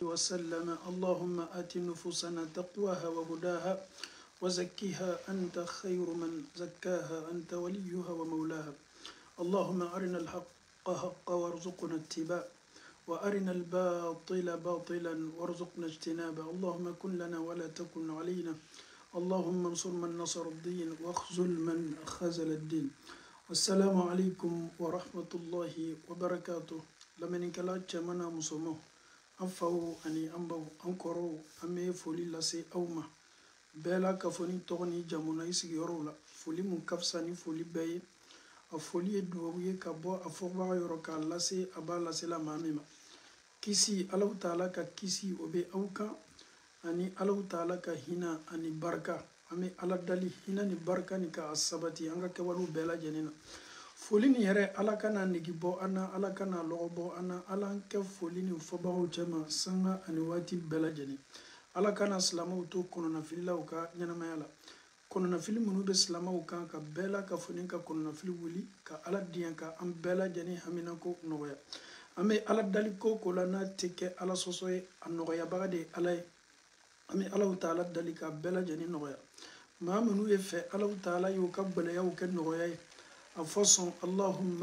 وسلم اللهم آت نفوسنا تقواها وهداها وزكها أنت خير من زكاها أنت وليها ومولاها اللهم أرنا الحق حقا وارزقنا اتباعه وأرنا الباطل باطلا وارزقنا اجتنابه اللهم كن لنا ولا تكن علينا اللهم انصر من نصر الدين واخذل من خذل الدين السلام عليكم ورحمة الله وبركاته لمن كلا جمنا مسلمه أنفو أني أنبو أنكرو أمي فولي لسي أوما بلا كفوني تغني جمونا يسي يرولا فولي مكفساني فولي باي أفولي دووي كبو أفوبا يروكا لسي أبا لسي لا ماميما كيسي ألو تعالى كيسي أبي أوكا أني ألو تعالى هنا أني بركة أمي ألا دالي هنا ني بركة نكا السبتي أنغا كوالو بلا جنينا folini yɛrɛ ala kana nigi bɔ an na ala kana lɔgɔ bɔ an na ala kɛ foli ni fɔbagaw cɛma sanga ani waati bɛɛ lajɛlen ala kana silamɛw to kɔnɔnafililaw ka ɲɛnamaya la kɔnɔnafili minnu bɛ silamɛw kan ka bɛɛ la ka foni ka kɔnɔnafili wuli ka ala diɲɛ ka an bɛɛ lajɛlen haminako nɔgɔya an bɛ ala dali ko ko la n'a tɛ kɛ ala sɔsɔ ye a nɔgɔyabaga de ye ala ye an bɛ alaw taala dali ka bɛɛ lajɛlen nɔgɔya maa minnu ye fɛ alaw taala y'u ka gwɛlɛyaw kɛ nɔgɔya ye أفصل اللهم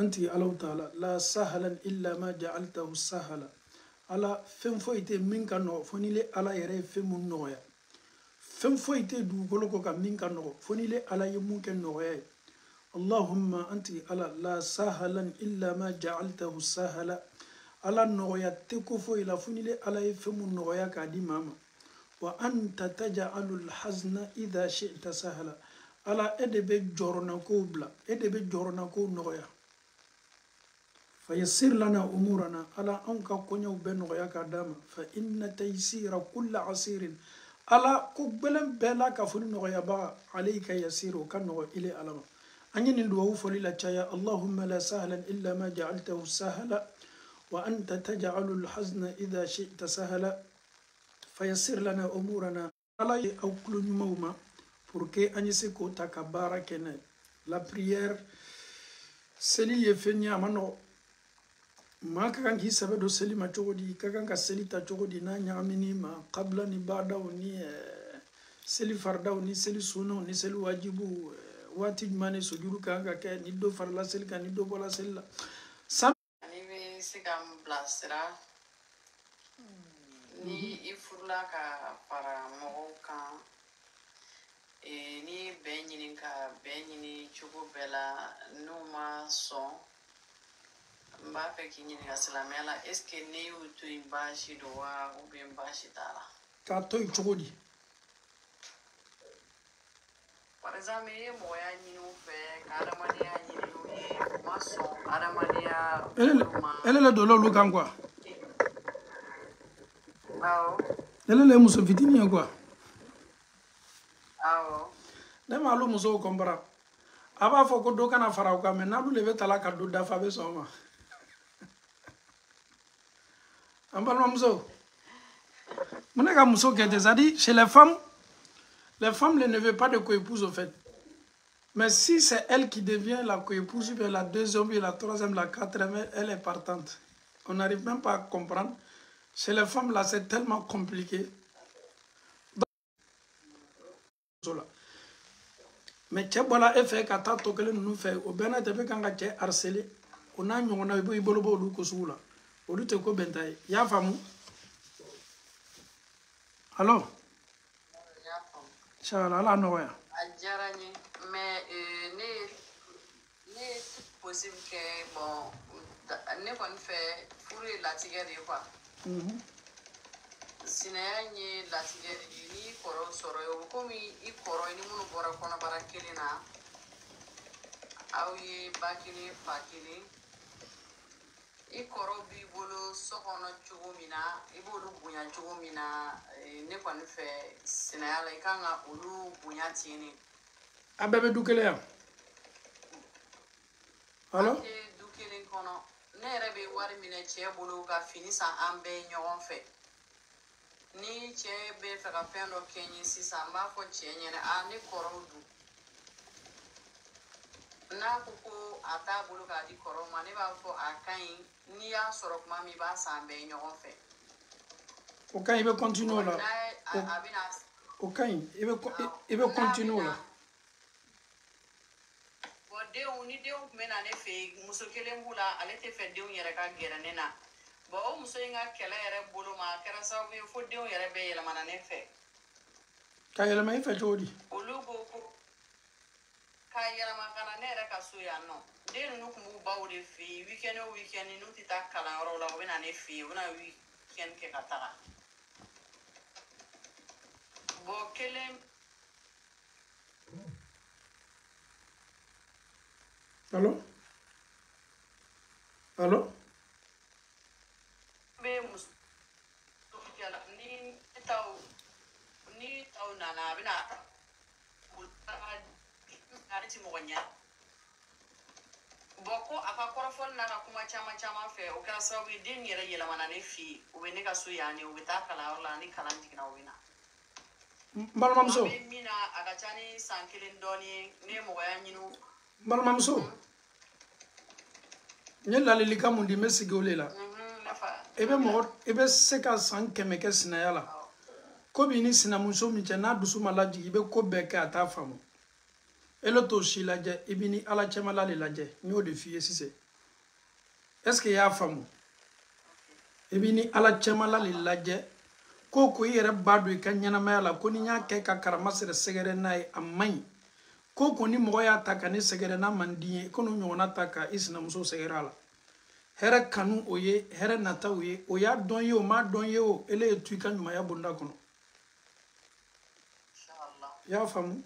أنت الله تعالى لا سهلا إلا ما جعلته سهلا على فم فويت منك نو فني لي على يري فم نويا فم فويت دو غلوكو كا منك نو فني لي على يمك نويا اللهم أنت على لا سهلا إلا ما جعلته سهلا على نويا تكو فوي لا فني لي على فم نويا كادي ماما وأنت تجعل الحزن إذا شئت سهلا ala edebe jorona ko bla edebe jorona ko noya fayassir lana umurana ala anka konyaw be noya ka dama fa inna taysira kull asirin ala ko belen bela ka funi noya ba alayka yasiru kan no ile alama anyini duwa foli la chaya allahumma la sahlan illa ma ja'altahu sahla wa anta taj'alu alhazna idha shi'ta sahla fayassir lana umurana ala au kullu mawma pour que Agnese Kota Kabara Kene. La prière, Seli ye feni amano. Ma kakan ki sabe do seli ma chogodi, kakan ka seli ta chogodi na nyamini ma qabla ni bada ni seli farda ni seli suno ni seli wajibu wati mane sujuru kanga ke ni do farla seli kan ni do bola seli la. Sam ani be se ka blasira ni ifurla ka para mɔgɔw kan ni bɛn ɲini ka bɛn ɲini cogo bɛɛ la n'u ma sɔn n b'a fɛ k'i ɲininka silamɛya la est ce que ne y'u to yen baasi don wa ou bien baasi t'a la k'a to yen cogo di par exemple i ye mɔgɔya ɲini u fɛ ka adamadenya ɲini u ye u ma sɔn adamadenya ma ele le do l'olu kan quoi awɔ ele le muso fitini ye quoi awɔ ne ma lu muso compara a b'a fɔ ko do kana fara o kan mais n'alu le bɛ tala ka do dafa bɛ sɔn ma an balimamuso mun ne ka muso kɛ ten c'est à dire chez les femmes ne veulent pas de coépouse au fait mais si c'est elle qui devient la coépouse puis la deuxième puis la troisième la quatrième elle est partante on n'arrive même pas à comprendre chez les femmes là c'est tellement compliqué mais cɛ bɔla e fɛ ka taa tɔ kelen ninnu fɛ o bɛɛ n'a tɛ bɛ kan ka cɛ harceler o n'a ɲɔgɔnna i b'i bolo bɔ olu ko sugu la olu tɛ ko bɛnta ye i y'a faamu allo inchallah ala nɔgɔya a diyara n ye mais ne ye possible kɛ bon ne kɔni fɛ furu ye latigɛ de ye quoi sinaya ye latigɛ de ye n'i kɔrɔ sɔrɔ ye o bɛ komi i kɔrɔ ni minnu bɔra kɔnɔbara kelen na aw ye ba kelen fa kelen i kɔrɔ b'i bolo so kɔnɔ cogo min na i b'olu bonya cogo min na ne kɔni fɛ sinaya la i kan ka olu bonya ten de a bɛɛ bɛ du kelen yan allo an tɛ du kelen kɔnɔ ne yɛrɛ bɛ wari minɛ cɛ bolo ka fini san an bɛɛ ɲɔgɔn fɛ ni cɛ bɛ fɛ ka fɛn dɔ kɛ n ye sisan n b'a fɔ cɛ ɲɛna ne kɔrɔw dun n'a ko ko a t'a bolo k'a di kɔrɔ ma ne b'a fɔ a ka ɲi n'i y'a sɔrɔ kuma min i b'a san bɛɛ ɲɔgɔn fɛ o ka ɲi i bɛ continuer o la a bɛna o ka ɲi i bɛ continuer o la bon denw ni denw tun bɛ na ne fɛ yen muso kelen b'u la ale tɛ fɛ denw yɛrɛ ka gɛrɛ ne na bon o muso in ka kɛlɛ yɛrɛ bolo ma a kɛra sababu ye fo denw yɛrɛ bɛɛ yɛlɛmana ne fɛ ka yɛlɛma i fɛ cogo di olu ko ko k'a yɛlɛma ka na ne yɛrɛ ka so yan nɔ den ninnu tun b'u baw de fɛ yen weekend o weekend n'u tɛ taa kalanyɔrɔ la u bɛ na ne fɛ yen u bɛ na weekend kɛ ka taga bon kelen allo bɛ muso ni taw nana a bɛna ale ti mɔgɔ ɲɛ bon ko a ka kɔrɔfɔli n'a ka kuma caman caman fɛ o kɛra sababu ye den yɛrɛ yɛlɛmana ne fɛ yen u bɛ ne ka so yan ne u bɛ taa kalanyɔrɔ la ni kalan jiginna u bɛ na balimamuso bɛ min na a ka ca ni san kelen dɔɔni ye ne ye mɔgɔya ɲini balimamuso n ye ladilikan mun di n bɛ sigi o de la i bɛ se ka san 100 kɛ sinaya la ko b'i ni sinamuso min cɛ n'a dusu ma lajigi i bɛ ko bɛɛ kɛ a t'a faamu ele t'o si lajɛ i b'i ni ala cɛmala de lajɛ n y'o de f'i ye sisan est ce que i y'a faamu i b'i ni ala cɛmala de lajɛ ko ko i yɛrɛ b'a dɔn i ka ɲɛnamaya la ko ni n y'a kɛ ka karama sɛrɛ sɛgɛrɛ n'a ye a man ɲi ko ko ni mɔgɔ y'a ta ka ne sɛgɛrɛ n'a man di ye ko n'o ɲɔgɔnna ta ka i sinamuso sɛgɛrɛ a la hɛrɛ kanu o ye hɛrɛ nataw ye o y'a dɔn ye o m'a dɔn ye o ele ye tu i ka ɲumanya bonda kɔnɔ i y'a faamu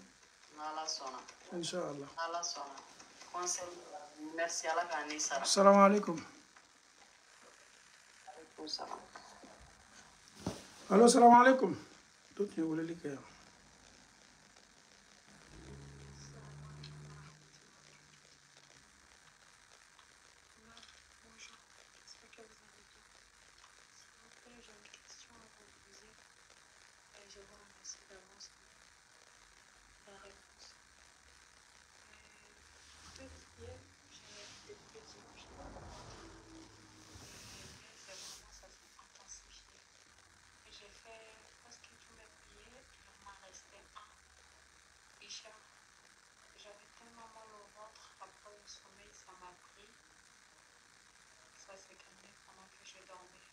inshallah assalamu alaikum allo assalamu alaikum to tun ye weleli kɛ yan J'avais tellement mal au ventre après le sommeil, ça m'a pris. Ça s'est calmé pendant que je dormais.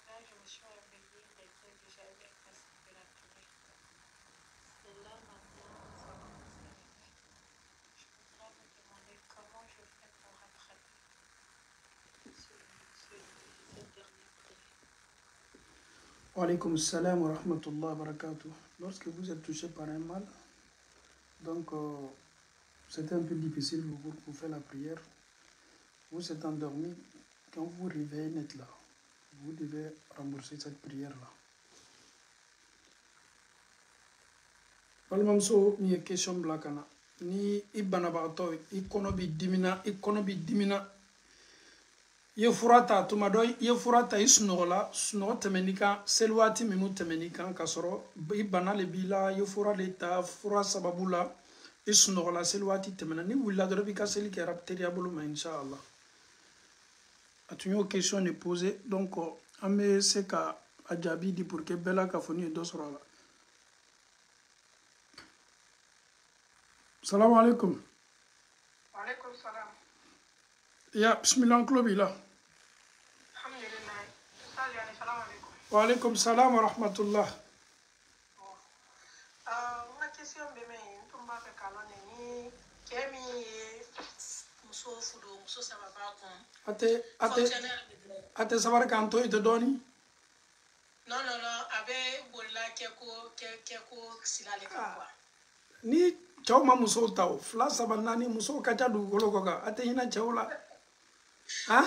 Là, je me suis réveillée, il était déjà le principe de la prière. Et là, maintenant, ça commence à arriver. Je voudrais me demander comment je fais pour rattraper cette dernière prière. Wa alaykoum salam wa rahmatullah wa barakatuh. Lorsque vous êtes touché par un mal, donc c'était un peu difficile pour faire la prière. Vous êtes endormi, quand vous vous réveillez net là, vous devez rembourser cette prière-là. Balimamuso ni ye question bila ka na ni i banabagatɔ i kɔnɔ bi dimina i ye fura ta tuma dɔ i ye fura ta i sunɔgɔla sunɔgɔ tɛmɛni kan seli waati minnu tɛmɛni kan k'a sɔrɔ i bana le b'i la i ye fura de ta fura sababu la i sunɔgɔla seli waati tɛmɛna ni wulila dɔrɔn i b'i ka seli kɛra teriya bolo ma inshallah a tun y'o question de poser donc an bɛ se ka a jaabi di pour que bɛɛ la k'a fɔ ni ye dɔ sɔrɔ a la salamu alaikum Alaikum salam. ya bismillah an tulo b'i la Alhamdulillah. Ustaz yani salam alaikum. wa alaikum salam wa rahmatullah Uma question bɛ min n tun b'a fɛ k'a lɔn ni cɛ min ye muso furu muso saba b'a kun a tɛ sabari k'an to i tɛ dɔɔni non non non a bɛ bolila kɛko sira le kan quoi ni cɛw ma musow ta o 2 3 4 musow ka ca dugukolo kɔ kan a tɛ hinɛ cɛw la han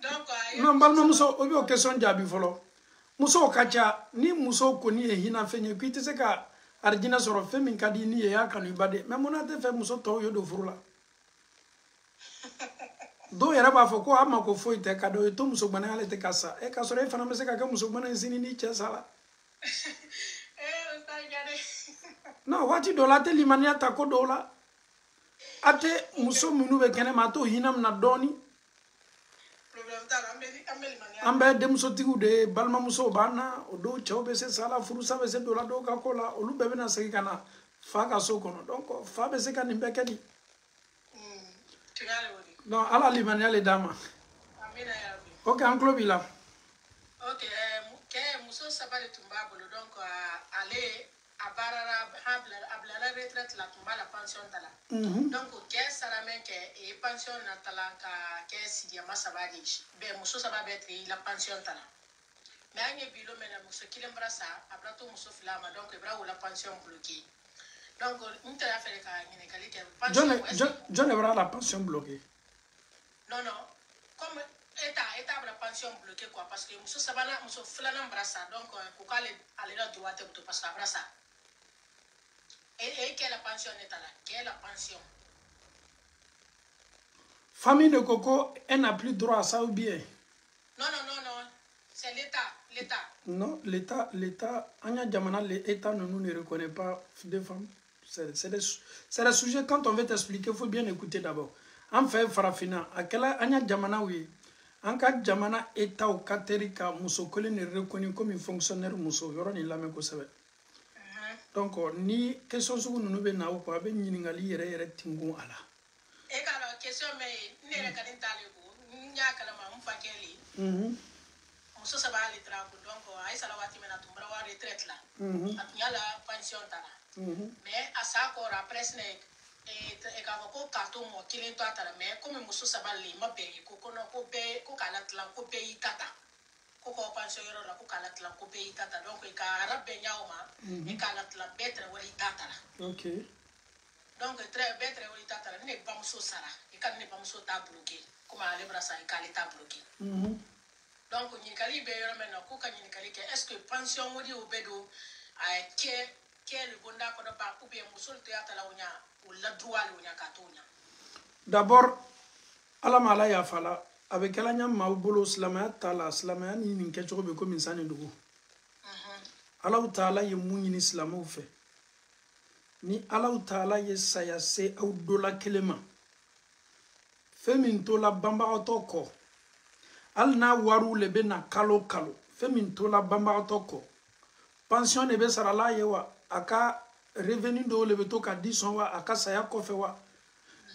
donc non balimamuso o b'o question jaabi fɔlɔ musow ka ca ni muso kɔni ye hinɛ fɛn ye ko i tɛ se ka arijinɛ sɔrɔ fɛn min ka di ni ye y'a kanu i ba de mais munna tɛ fɛ muso tɔw ye don furu la dɔw yɛrɛ b'a fɔ ko a ma ko foyi tɛ ka dɔn ye to muso gbana ale tɛ ka sa k'a sɔrɔ e fana bɛ se ka kɛ muso gbana ye sini ni cɛ sara non waati dɔw la a tɛ limaniya ta ko dɔw la ate muso minnu bɛ kɛnɛma a t'o hinɛ na dɔɔni an bɛ denmusotigiw de ye balimamusow b'an na o dɔw cɛw bɛ se sala furusa bɛ se dɔ la dɔw ka ko la olu bɛɛ bɛna segin ka na fa ka so kɔnɔ donc fa bɛ se ka nin bɛɛ kɛ di donc ala limaniya le d'a ma ok an tulo b'i la ok kɛ muso saba de tun b'a bolo donc ale a baarara a bilala retraite la tun b'a la pension ta la donc kɛ sara min kɛ pension nata la ka kɛ sigiyama saba de bɛɛ muso saba bɛɛ tigɛ la pension ta la mais an ye bilo mɛn na muso kelen bara sa a bara to muso fila ma donc i bara wala pension bloquée donc n tɛ fɛ ka ɲininkali kɛ jɔn de bara la pension bloquée non comme état bara pension bloquée quoi parce que muso sabana muso filanan bara sa donc ko k'ale la droit tɛ to parce que a bara sa et quelle la pension est là quelle la pension famille de Coco elle n'a plus droit à ça ou bien non c'est l'état non l'état anya jamana l'état ne reconnaît pas des femmes c'est des sujets quand on veut t'expliquer faut bien écouter d'abord en fait farafina akela anya jamana oui en cas jamana état ou cathérique muso kole ne reconnu comme un fonctionnaire muso yoro ni lamé ko sebe donc ni question sugu nunu be na ko abe ɲiningali yɛrɛ tingun a la e ka la question mais ne yɛrɛ ka nin tale ko nya kala ma mu fakeli muso saba ale tra ko donc ay sala wati mena tumbra wa retraite la atunya la pension ta la mais asa ko après ne e ka ko karto mo kilin to atala mais comme muso saba le ma be ko kono ko be ko kala tla ko be itata ko pension yoro la ko kala tla ko be itata donc e ka rabbe nyaoma e kala tla betre wali tata la ok donc très betre wali tata la ne ba muso sara e kan ne ba muso ta bloqué comme ale brasa e kala ta bloqué donc ni kali be yoro mena ko ka ni kali ke est-ce que pension wodi obedo ke le bonda ko ba ou bien muso to atala onya o la droit onya ka to onya d'abord ala mala ya fala avec kala nya ma bolo silamaya tala silamaya ni nin kɛ cogo be ko min sani dugu ala taala ye mun ɲini silamɛw fɛ ni ala taala ye saya se aw dola kelema fɛn min tola banbagatɔ kɔ hali n'a wariw le bɛ na kalo kalo fɛn min tola banbagatɔ kɔ pension de bɛ sarala ye wa a ka revenu dɔw le bɛ to ka di sɔn wa a ka saya kɔfɛ wa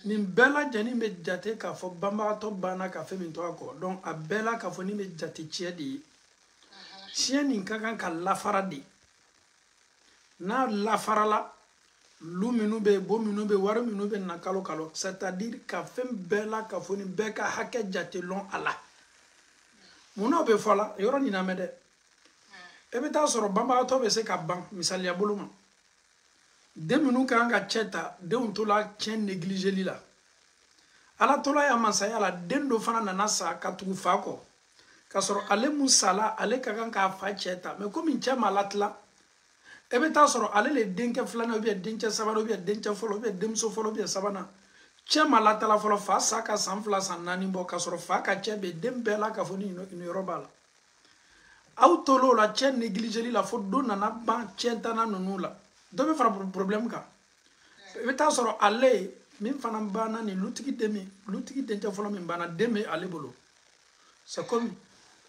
nin bɛɛ lajɛlen bɛ jate k'a fɔ banbagatɔ banna ka fɛn min to a kɔ donc a bɛɛ la k'a fɔ nin bɛ jate tiɲɛ de ye tiɲɛ nin ka kan ka lafara de n'a lafarala lu minnu bɛ yen bo minnu bɛ yen wari minnu bɛ na kalo kalo c'est à dire ka fɛn bɛɛ la k'a fɔ nin bɛɛ ka hakɛ jate lɔn a la munna o bɛ fɔ la yɔrɔ nin na mɛ dɛ e bɛ taa sɔrɔ banbagatɔ bɛ se ka ban misaliya bolo ma den minnu kan ka cɛ ta denw tola cɛ negligeli la ala tola ya masaya la den dɔ fana nana sa ka tugu fa kɔ ka sɔrɔ ale mun sala ale ka kan k'a fa cɛ ta mais komi cɛ ma latila e bɛ taa sɔrɔ ale le denkɛ filanan ou bien denkɛ sabanan ou bien denkɛ fɔlɔ ou bien denmuso fɔlɔ ou bien sabanan cɛ ma latala fɔlɔ fa sa ka san 2 san 4 bɔ ka sɔrɔ fa ka cɛ bɛ den bɛɛ la ka fɔ nin yɔrɔ b'a la aw tolo la cɛ negligeli la fo don nana ban cɛ tana ninnu la dɔ bɛ fara problème kan i bɛ taa sɔrɔ ale min fana banna ni lutigi denkɛ fɔlɔ min banna den bɛ ale bolo c'est comme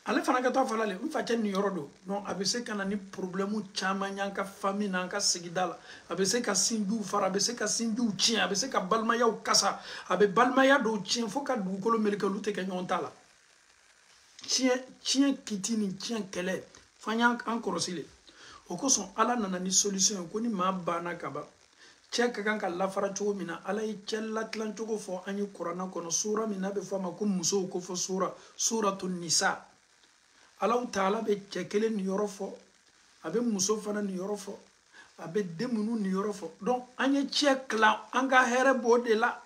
ale fana ka taa fɔ ale n fa cɛ nin yɔrɔ don non a bɛ se ka na ni problème caman y'an ka famille n'an ka sigida la a bɛ se ka sinjiw fara a bɛ se ka sinjiw tiɲɛ a bɛ se ka balimayaw kasa a bɛ balimaya dɔw tiɲɛ fo ka dugukolo meleke olu tɛ kɛ ɲɔgɔn ta la tiɲɛ kiti ni tiɲɛ kɛlɛ f'an y'an kɔlɔsi le o kosɔn ala nana ni solution ye ko ni maa banna ka ban cɛ ka kan ka lafara cogo min na ala ye cɛ latilan cogo fɔ an ye kuranna kɔnɔ sura min n'a bɛ fɔ a ma ko musow ko fɔ suratu nisa ala taala bɛ cɛ kelen nin yɔrɔ fɔ a bɛ muso fana nin yɔrɔ fɔ a bɛ den minnu nin yɔrɔ fɔ donc an ye cɛ tilan an ka hɛrɛ b'o de la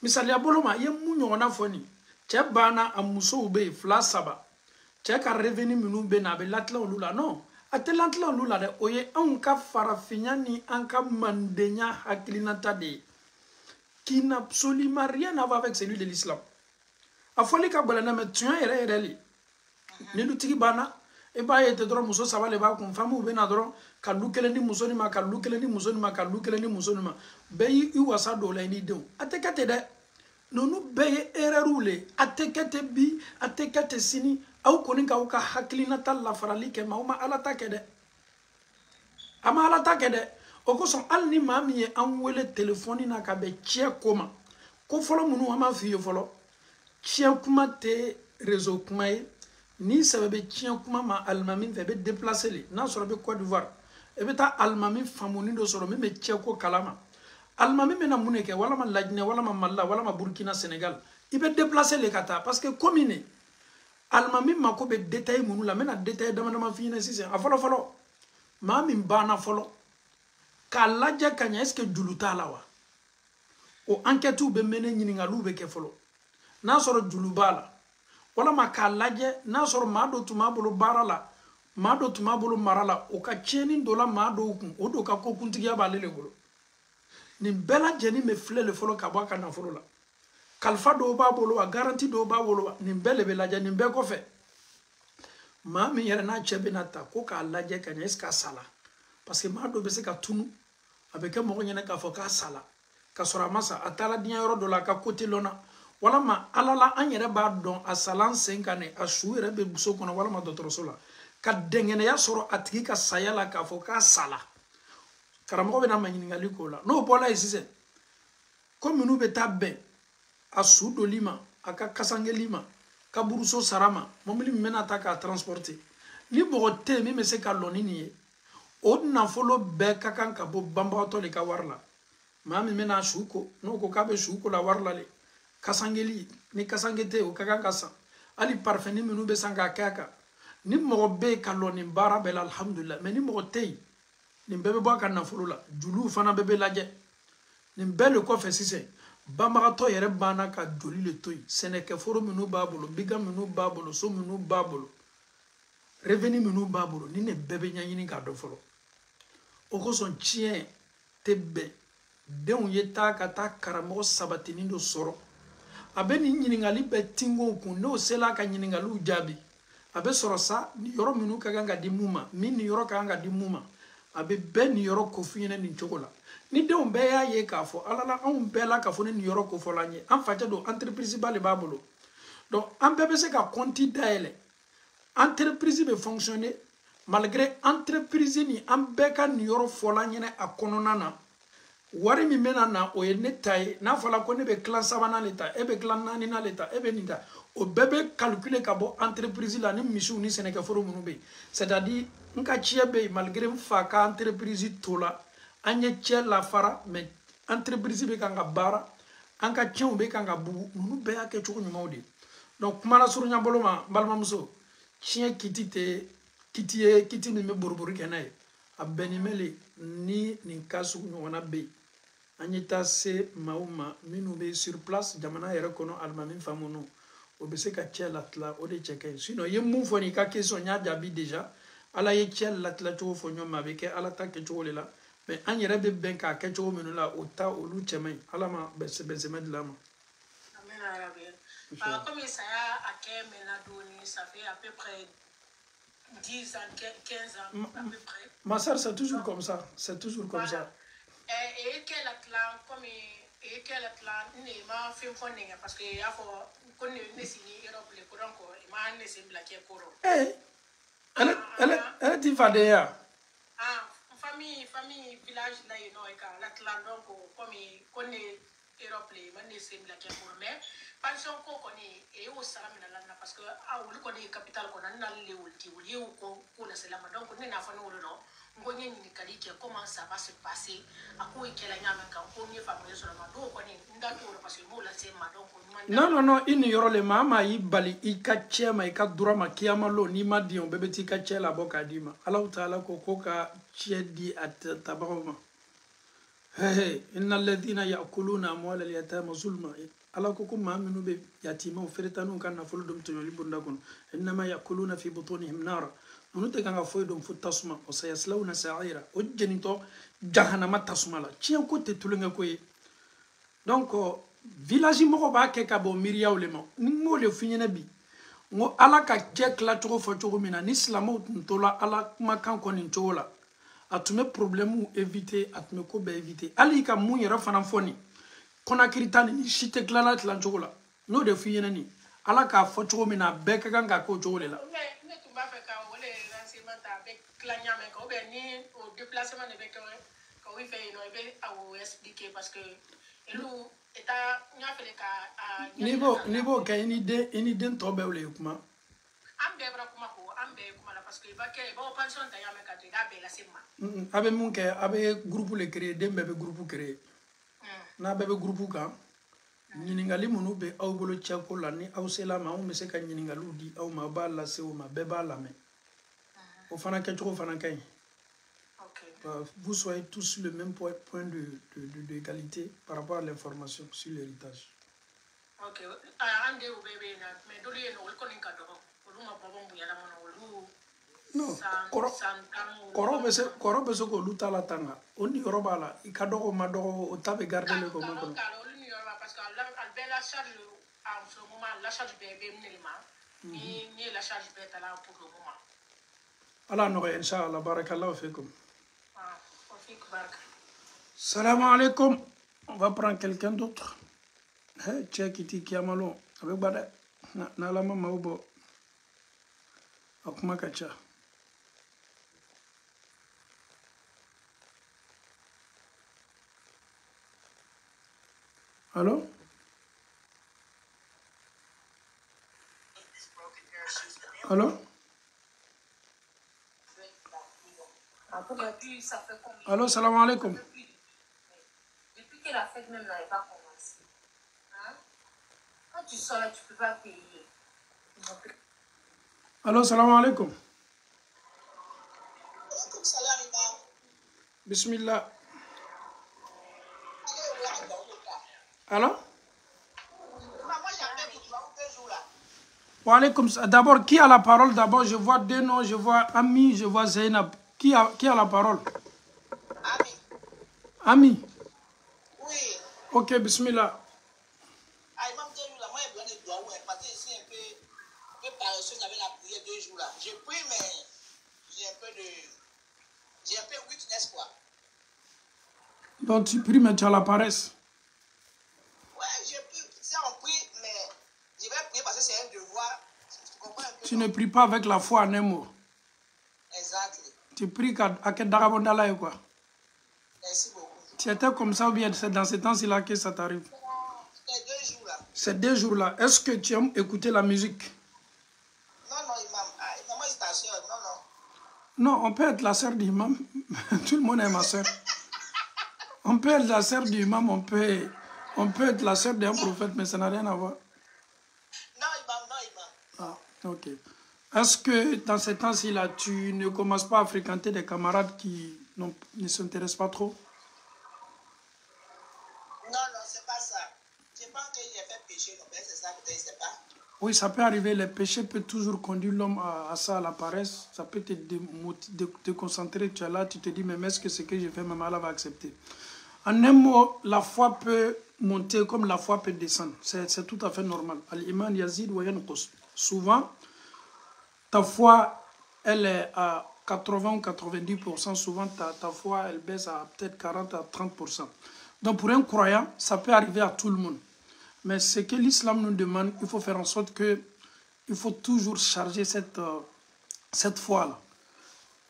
misaliya bolo ma i ye mun ɲɔgɔnna fɔ nin cɛ banna a musow bɛ yen 2 3 cɛ ka revenu minnu bɛ na a bɛ latilan olu la non a tɛ latilan olu la dɛ o ye anw ka farafinya ni an ka mandenya hakilinata de ye qui n'a absolument rien à voir avec celui de l'islam a fɔli ka gɛlɛn dɛ mais tiɲɛ yɛrɛ yɛrɛ le ni dutigi banna e b'a ye te dɔrɔn muso saba le b'a kun famuw bɛ na dɔrɔn ka lu kelen di muso nin ma ka lu kelen di muso nin ma ka lu kelen di muso nin ma bɛɛ y'i wasa don o la i n'i denw a tɛ kɛ ten dɛ ninnu bɛɛ ye erreur le a tɛ kɛ ten bi a tɛ kɛ ten sini aw kɔni k'aw ka hakilinata lafarali kɛ ma aw ma ala ta kɛ dɛ a ma ala ta kɛ dɛ o kosɔn hali ni maa min ye an wele telefɔni na ka bɛn tiɲɛ ko ma ko fɔlɔ minnu an b'a f'i ye fɔlɔ tiɲɛ kuma tɛ réseau kuma ye ni sɛbɛ bɛ tiɲɛ kuma ma alimami fɛ i bɛ déplacer le n'a sɔrɔ i bɛ Côte d'Ivoire i bɛ taa alimami famuni dɔ sɔrɔ min bɛ tiɲɛ ko kalama alimami bɛna mun de kɛ walama Lajinɛ walama Mali walama Burkina Sénégal i bɛ déplacer le ka taa parce que komi ne alimami mako bɛ détail minnu la n bɛna détail dama dama f'i ɲɛna sisan a fɔlɔ fɔlɔ maa min banna fɔlɔ k'a lajɛ ka ɲɛ est ce que julu t'a la wa o enquête bɛ mɛnɛ ɲininkaliw bɛ kɛ fɔlɔ n'a sɔrɔ julu b'a la walama k'a lajɛ n'a sɔrɔ maa dɔ tun b'a bolo baara la maa dɔ tun b'a bolo mara la o ka tiɲɛni dɔ la maa dɔw kun o dɔ ka ko kuntigiya b'ale de bolo nin bɛɛ lajɛlen bɛ filɛ le fɔlɔ ka bɔ a ka nafolo la kalifa dɔw b'a bolo wa garanti dɔw b'a bolo wa nin bɛɛ de bɛ lajɛ nin bɛɛ kɔfɛ maa min yɛrɛ n'a cɛ bɛna ta ko k'a lajɛ ka ɲɛ est ce que a sala parce que maa dɔ bɛ se ka tunu a bɛ kɛ mɔgɔ ɲɛna k'a fɔ k'a sala ka sɔrɔ a ma sa a taara diɲɛ yɔrɔ dɔ la a ka côté lɔn na walama ala la an yɛrɛ b'a dɔn a salan sen kan ne a su yɛrɛ bɛ so kɔnɔ walama dɔgɔtɔrɔso la ka dɛngɛnɛya sɔrɔ a tigi ka saya la k'a fɔ k'a sala karamɔgɔ bɛna ma ɲininkali k'o la n'o bɔla yen sisan ko minnu bɛ taa bɛn a su doli ma a ka kasangeli ma kaburuso sara ma mobili min bɛna ta k'a transporter ni mɔgɔ tɛ yen min bɛ se ka lɔn ni nin ye o nafolo bɛɛ ka kan ka bɔ banbagatɔ de ka wari la maa min bɛna su ko n'o ko k'a bɛ su ko la wari la de kasangeli ni kasange tɛ o ka kan ka san hali parfum ni minnu bɛ san k'a kɛ a kan ni mɔgɔ bɛ yen ka lɔn nin baara bɛɛ la alhamdulilah mais ni mɔgɔ tɛ yen nin bɛɛ bɛ bɔ a ka nafolo la juluw fana bɛɛ bɛ lajɛ nin bɛɛ le kɔfɛ sisan banbagatɔ yɛrɛ banna ka joli le to yen sɛnɛkɛforo minnu b'a bolo biga minnu b'a bolo so minnu b'a bolo revenu minnu b'a bolo ni ne bɛɛ bɛ ɲɛɲini k'a dɔn fɔlɔ o kosɔn tiɲɛ tɛ bɛn denw ye taa ka taa karamɔgɔ sabatinin dɔ sɔrɔ a bɛ nin ɲininkali bɛɛ tingo kun n'o sela ka ɲininkaliw jaabi a bɛ sɔrɔ sa nin yɔrɔ minnu ka kan ka di mun ma min nin yɔrɔ ka kan ka di mun ma a bɛ bɛɛ nin yɔrɔ ko f'i ɲɛna nin cogo la ni denw bɛɛ y'a ye k'a fɔ ala la anw bɛɛ la k'a fɔ ni nin yɔrɔ ko fɔla an ye an facɛ don entreprise ba de b'a bolo donc an bɛɛ bɛ se ka compte dayɛlɛ entreprise bɛ fonctionner malgré entreprise ni an bɛɛ ka nin yɔrɔ fɔla ɲɛna a kɔnɔna na wari min bɛna na o ye ne ta ye n'a fɔra ko ne bɛ kilan sabanan le ta e bɛ kilan naaninan le ta e bɛ nin ta o bɛɛ bɛ calculer ka bɔ entreprise la ni misiw ni sɛnɛkɛforo minnu bɛ yen c'est à dire n ka cɛ bɛ yen malgré n fa ka entreprise to la an ye cɛ lafara mais entreprise bɛ kan ka baara an ka cɛnw bɛ kan ka bugu ninnu bɛɛ y'a kɛ cogo ɲumanw de donc kuma la surunya bolo ma balimamuso tiɲɛ kiti tɛ kiti ye kiti min bɛ borobori kɛ n'a ye a bɛnnen bɛ le ni nin ka sugu ɲɔgɔnna bɛ yen an ye taa se maaw ma minnu bɛ sur place jamana yɛrɛ kɔnɔ alimami famu ninnu o bɛ se ka cɛ latila o de cɛ ka ɲi sinon i ye mun fɔ nin ka question n y'a jaabi déjà ala ye cɛ latila cogo fɔ ɲɔgɔn ma a bɛ kɛ ala ta kɛcogo de la mais an yɛrɛ bɛ bɛn k'a kɛ cogo minnu la o ta olu cɛ man ɲi ala ma bɛnsɛmɛ dilan ma. Comme ça a quel ménadoni, ça fait à peu près 10 ans, 15 ans à peu près. Ma soeur, c'est toujours comme ça. C'est toujours comme ça. Et quel clan, comme et quel clan, n'est pas fait pour nous parce que il faut qu'on ne signe Europe les courants quoi. Il m'a laissé blaquer courant. Elle dit Fadea. Ah, famille village là, il y a la clan donc comme qu'on est Europe les m'a laissé blaquer courant mais pension ko koni e o sara mina lana parce que a wuli koni capital ko nan le wulti wuli ko la selama donc ne na fa no no ngonye ni kali ke comment ça va se passer a ko ikela nyama kan ko ni fa mo so ma do koni ndatu parce que mo la se ma donc non ini yoro le mama yi bali I ka chema I ka durama kiyama lo ni ma di on bebe ti ka chela boka dima Allah taala ko ka chedi at tabawma hey innal ladina ya'kuluna amwal al-yatama zulma ala ko ma minu be yatima feretanu kan na fulu dum to yoli bunda kon inma yakuluna fi butunihim nar nunute kan ga foy dum fu tasma o sayaslawna sa'ira o jenito jahannama tasma la cien ko te tulunga ko yi donc village mo ko ba ke ka bo miriyaw le mo ni mo le finyena bi ngo ala ka cɛ kila cogo fɔ cogo min na ni silamɛw tun tola ala kumakan kɔ nin cogo la a tun bɛ problème éviter a tun bɛ ko bɛɛ éviter hali i ka mun yɛrɛ fana fɔ nin kɔnakiri ta ni si tɛ tilala tilan cogo la n'o de f'i ɲɛna nin ala k'a fɔ cogo min na bɛɛ ka kan k'a k'o cogo de la. ne tun b'a fɛ ka o le renseignement ta a bɛ tila ɲaamɛ kan ou bien ni o déplacement de bɛ kɛ ka o fɛ yen nɔ i bɛ o expliquer parce que olu eta n y'a fɛ ka n'i b'o kɛ i ni den tɔ bɛɛ wele kuma. an bɛɛ bɔra kuma ko an bɛɛ kuma la parce que i b'a pension ta ɲaamɛ ka to i b'a bɛɛ lase ma. a bɛ mun kɛ a bɛ groupe le créer den bɛɛ bɛ groupe créer n'a bɛɛ bɛ groupe kan ɲininkali minnu bɛ aw bolo cɛko la ni aw sela ma anw bɛ se ka ɲininkaliw di aw ma aw b'a lase o ma bɛɛ b'a lamɛn o fana kɛcogo fana ka ɲi. Vous soyez tous sur le même point d'égalité par rapport à l'information sur l'héritage. Ok. Ande o bebe na me dole ye no ko nin ka dogo. Olu ma bobo mu yala mono olu. Non. Koro be se ko olu ta la tanga. Oni yoro bala I ka dogo ma dogo o ta be garder le ko ma ko. Olu ni yoro parce que al be la charge en ce moment la charge bebe minima. Ni la charge be ta la pour le moment. Allah no inshallah barakallahu fikum. Salam alaikum. On va prendre quelqu'un d'autre. Hey, check it qui a malo. Avec bada. Na la mama ubo. Akuma kacha. Allô? Allô? Allô, salam alaikum. Depuis que la fête même n'avait pas commencé. Hein? Quand tu sors là, tu ne peux pas payer. Allô, salam alaikum. Bismillah. Allô? Wa alaikum. D'abord, qui a la parole? D'abord, je vois deux noms, je vois Ami, je vois Zainab. Qui a la parole? Ami. Ami? Oui. Ok, bismillah. Ah, il m'a dit, là, moi, j'ai besoin de doigts, ouais, parce que je suis un peu paresseuse avec la prière 2 jours là. Je prie, mais j'ai un peu weakness, quoi. Donc, tu pries, mais tu as la paresse? Ouais, je prie, ça on prie, mais je vais prier parce que c'est un devoir. Tu comprends un peu? Tu ne pries pas avec la foi en un mot. Exact. Tu pries à quel darabondala quoi? Merci beaucoup. Tu étais comme ça ou bien c'est dans ces temps-là que ça t'arrive? C'est 2 jours là. Ces 2 jours-là, est-ce que tu aimes écouter la musique? Non, imam. Ah, maman, c'est ta soeur. Non, non. Non, on peut être la sœur du imam. Tout le monde est ma sœur. On peut être la sœur du imam, on peut être la sœur d'un prophète, mais ça n'a rien à voir. Non, imam. Ah, ok. Est-ce que dans ces temps-là, tu ne commences pas à fréquenter des camarades qui ne s'intéressent pas trop? Non, c'est pas ça. Je pense que j'ai fait péché, non, c'est ça, peut-être, c'est pas. Oui, ça peut arriver. Les péchés peuvent toujours conduire l'homme à ça, à la paresse. Ça peut te concentrer. Tu es là, tu te dis, mais est-ce que ce que j'ai fait, maman, Allah va accepter. En un mot, la foi peut monter comme la foi peut descendre. C'est tout à fait normal. Al-Iman yazid wa yanqus. Souvent, ta foi, elle est à 80 ou 90%. Souvent, ta foi, elle baisse à peut-être 40 à 30%. Donc, pour un croyant, ça peut arriver à tout le monde. Mais ce que l'islam nous demande, il faut faire en sorte que il faut toujours charger cette foi-là.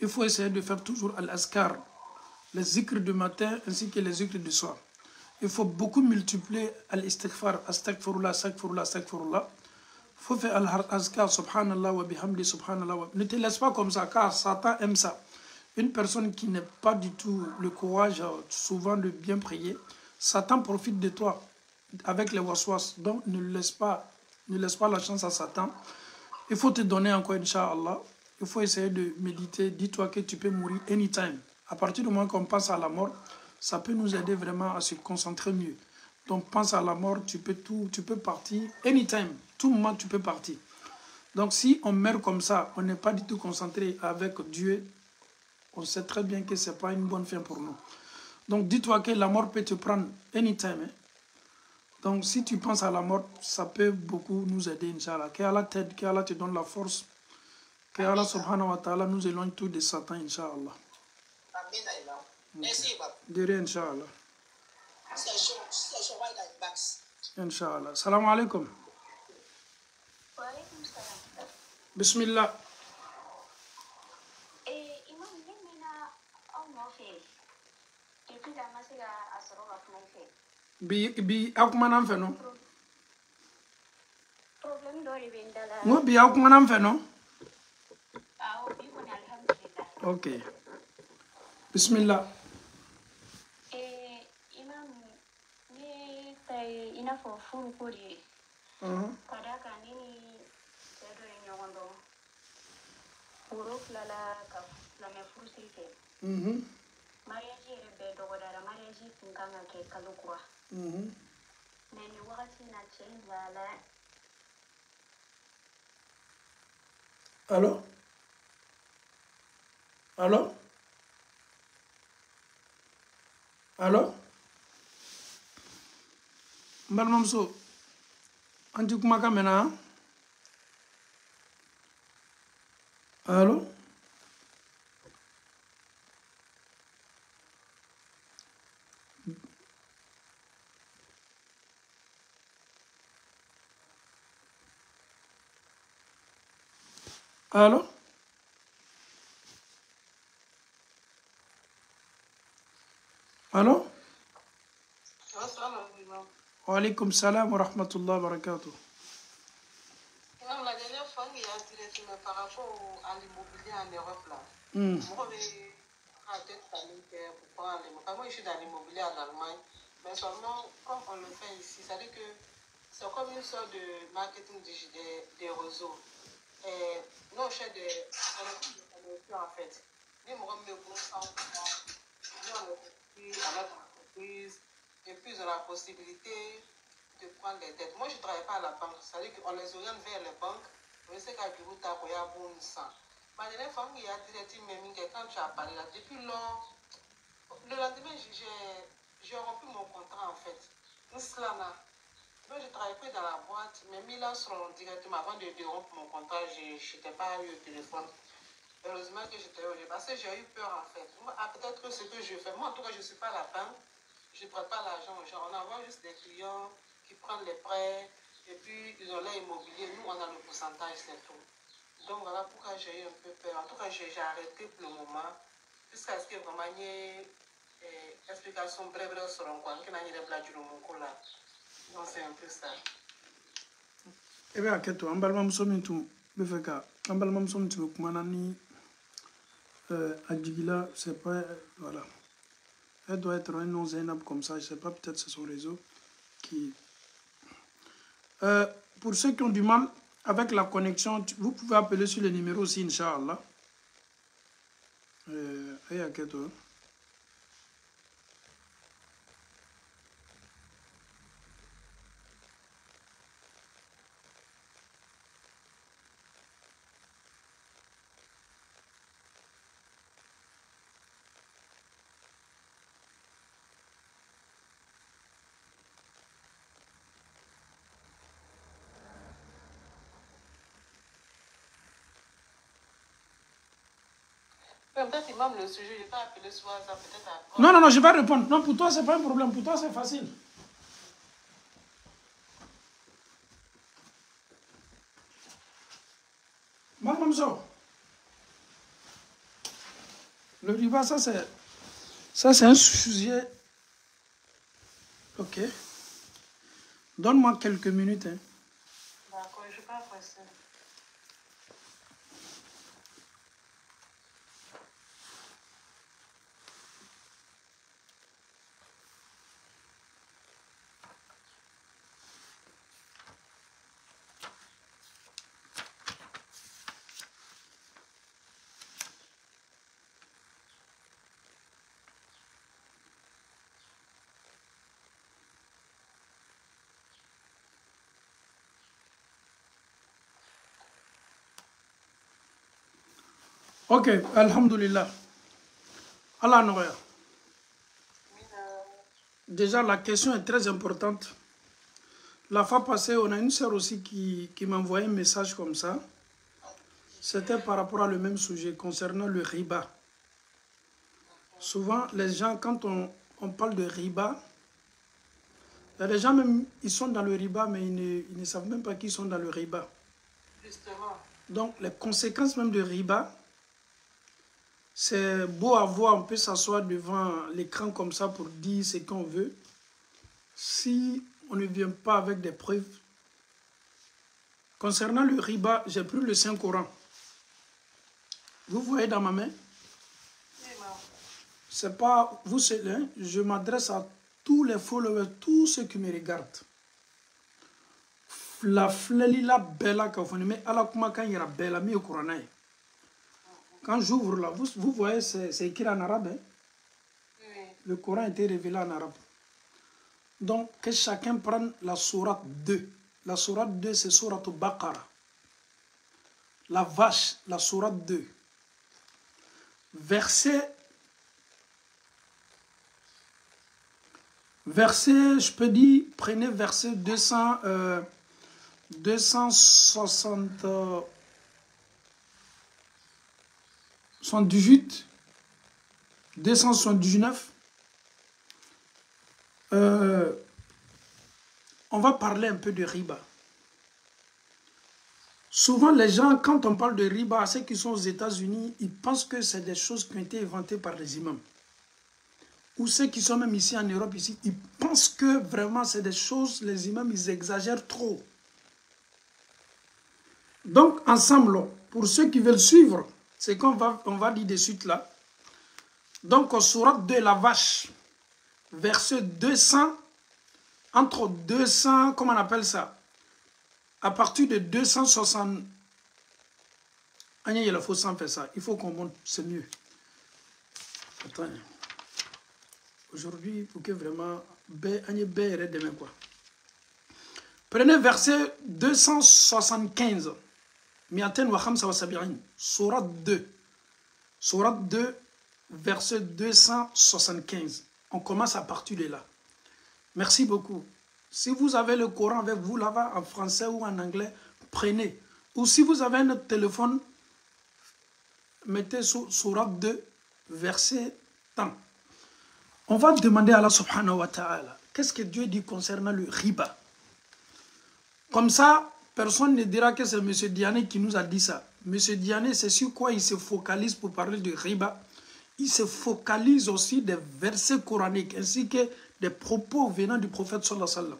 Il faut essayer de faire toujours al-azkar, les zikrs du matin ainsi que les zikrs du soir. Il faut beaucoup multiplier al-istighfar, astaghfirullah, astaghfirullah, astaghfirullah. Il faut faire al-azkar, subhanallah wa bihamdi, subhanallah wa... Ne te laisse pas comme ça, car Satan aime ça. Une personne qui n'a pas du tout le courage, souvent, de bien prier, Satan profite de toi avec les waswas. Donc, ne laisse pas la chance à Satan. Il faut te donner encore, Inch'Allah. Il faut essayer de méditer. Dis-toi que tu peux mourir anytime. À partir du moment qu'on pense à la mort, ça peut nous aider vraiment à se concentrer mieux. Donc, pense à la mort, tu peux partir anytime. Tout moment, tu peux partir. Donc, si on meurt comme ça, on n'est pas du tout concentré avec Dieu, on sait très bien que ce n'est pas une bonne fin pour nous. Donc, dis-toi que la mort peut te prendre anytime. Hein. Donc, si tu penses à la mort, ça peut beaucoup nous aider, Inch'Allah. Qu'Allah t'aide, qu'Allah te donne la force. Qu'Allah subhanahu wa ta'ala nous éloigne tout de Satan, Inch'Allah. Amen, Imam. Merci, Imam. De rien, Inch'Allah. C'est chaud, why that box? Inch'Allah. Salam alaikum. Wa alaikum salam. Bismillah. Imam, ne mena aw nɔfɛ depuis ka ma se ka a sɔrɔ ka kuma i fɛ. Bi aw kumana an fɛ no? Problème dɔ de bɛ n da la. N ko bi aw kumana an fɛ no? Awɔ, bi kɔni alhamdulillah. Ok. Bismillah. Imam, ne ta ye i n'a fɔ furu ko de ye. Ka d'a kan ne ni cɛ dɔ ye ɲɔgɔn dɔn. Woro tilala ka silamɛ furusiri kɛ. Mariage yɛrɛ bɛɛ dɔgɔdara. Mariage tun kan ka kɛ kalo kura. Mais nin wagati in na cɛ in b'a la. Allô? Allô? Allô? N balimamuso, an ti kumakan mɛn na? Allô? Allô? Allô? Wa alaikum salam wa rahmatullah wa barakatuh. La dernière fois, il y a directement par rapport à l'immobilier en Europe là. Moi, je suis dans l'immobilier en Allemagne, mais seulement comme on le fait ici, ça veut dire que c'est comme une sorte de marketing des réseaux. Et nous, on cherche des en fait. Nous, on met nous, on à notre entreprise, et puis on a la possibilité de prendre les dettes. Moi, je ne travaille pas à la banque, ça veut dire qu'on les oriente vers les banques. Je sais qu'à du route, il y a bon sang. Mais la dernière fois, il y a directement, quand tu as parlé là, depuis lors, le lendemain, j'ai rompu mon contrat en fait. Moi, je travaillais plus dans la boîte, mais mis là directement avant de rompre mon contrat, je n'étais pas eu au téléphone. Heureusement que j'étais au parce que j'ai eu peur en fait. Peut-être que ce que je fais, moi en tout cas, je ne suis pas à la banque, je ne prête pas l'argent aux gens. On envoie juste des clients qui prennent les prêts et puis ils ont l'air immobilier. Nous, on a le pourcentage, c'est tout. Donc voilà pourquoi j'ai eu un peu peur. En tout cas, j'ai arrêté pour le moment, jusqu'à ce que vraiment il y ait explication brève sur un coin, qu'il y ait des blagues du monde là. Donc c'est un peu ça. Eh bien, qu'est-ce que tu as balimamuso min tun bɛ fɛ ka an balimamuso min tun bɛ kumana ni a jigila c'est pas voilà, elle doit être un nom Zainab comme ça, je sais pas, peut-être c'est son réseau qui pour ceux qui ont du mal avec la connexion, vous pouvez appeler sur le numéro aussi, Inch'Allah. Peut-être Imam le sujet, je vais appeler soir ça peut-être après. Non, non, non, je vais répondre. Non, pour toi, c'est pas un problème. Pour toi, c'est facile. Madame So, le riba, ça c'est un sujet. Ok. Donne-moi quelques minutes. Hein. D'accord, je ne suis pas pressée. Ok, alhamdulillah. Allah Noya. Déjà, la question est très importante. La fois passée, on a une sœur aussi qui m'a envoyé un message comme ça. C'était par rapport à le même sujet concernant le riba. Souvent, les gens, quand on parle de riba, il y a des gens même, ils sont dans le riba, mais ils ne savent même pas qu'ils sont dans le riba. Justement. Donc, les conséquences même de riba, c'est beau à voir, on peut s'asseoir devant l'écran comme ça pour dire ce qu'on veut. Si on ne vient pas avec des preuves, concernant le riba, j'ai pris le Saint-Coran. Vous voyez dans ma main? C'est pas vous, je m'adresse à tous les followers, tous ceux qui me regardent. La flelila bella kafoni, mais à la kuma quand il y a bella, mais au Coran. Quand j'ouvre là, vous voyez, c'est écrit en arabe. Hein? Oui. Le Coran a été révélé en arabe. Donc, que chacun prenne la sourate 2. La sourate 2, c'est sourate Baqara. La vache, la sourate 2. Verset, je peux dire, prenez verset 278, 279. On va parler un peu de riba. Souvent, les gens, quand on parle de riba, ceux qui sont aux États-Unis, ils pensent que c'est des choses qui ont été inventées par les imams. Ou ceux qui sont même ici en Europe, ici, ils pensent que vraiment c'est des choses, les imams, ils exagèrent trop. Donc, ensemble, pour ceux qui veulent suivre, c'est qu'on va dire de suite là. Donc, sourate de la vache, verset 200, entre 200, comment on appelle ça? À partir de 260, il faut sans faire ça. Il faut qu'on monte, c'est mieux. Attends. Aujourd'hui, pour que vraiment, demain quoi. Prenez verset 275. Sourate 2. Sourate 2, verset 275. On commence à partir de là. Merci beaucoup. Si vous avez le Coran avec vous là-bas, en français ou en anglais, prenez. Ou si vous avez un téléphone, mettez sur Sourate 2, verset 100. On va demander à Allah subhanahu wa ta'ala, qu'est-ce que Dieu dit concernant le riba? Comme ça, personne ne dira que c'est M. Diané qui nous a dit ça. M. Diané, c'est sur quoi il se focalise pour parler de riba? Il se focalise aussi des versets coraniques ainsi que des propos venant du prophète sallallahu alayhi wa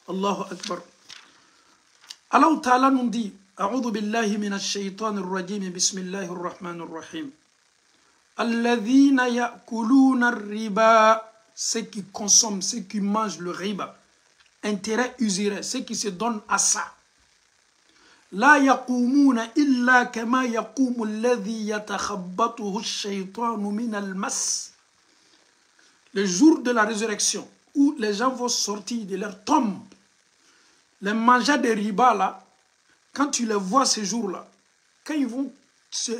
sallam. Allahu Akbar. Allah Ta'ala nous dit, A'udhu billahi minash shaytanir rajim, bismillahir rahmanir rahim. Alladhina ya'kuluna riba, ceux qui consomment, ceux qui mangent le riba, intérêt usuraire, ceux qui se donnent à ça. La yaqumuna illa kama yaqumu alladhi yatakhabbathu ash-shaytanu min al-mas. Le jour de la résurrection, où les gens vont sortir de leur tombe, les mangeurs de riba là, quand tu les vois ce jour-là, quand ils vont se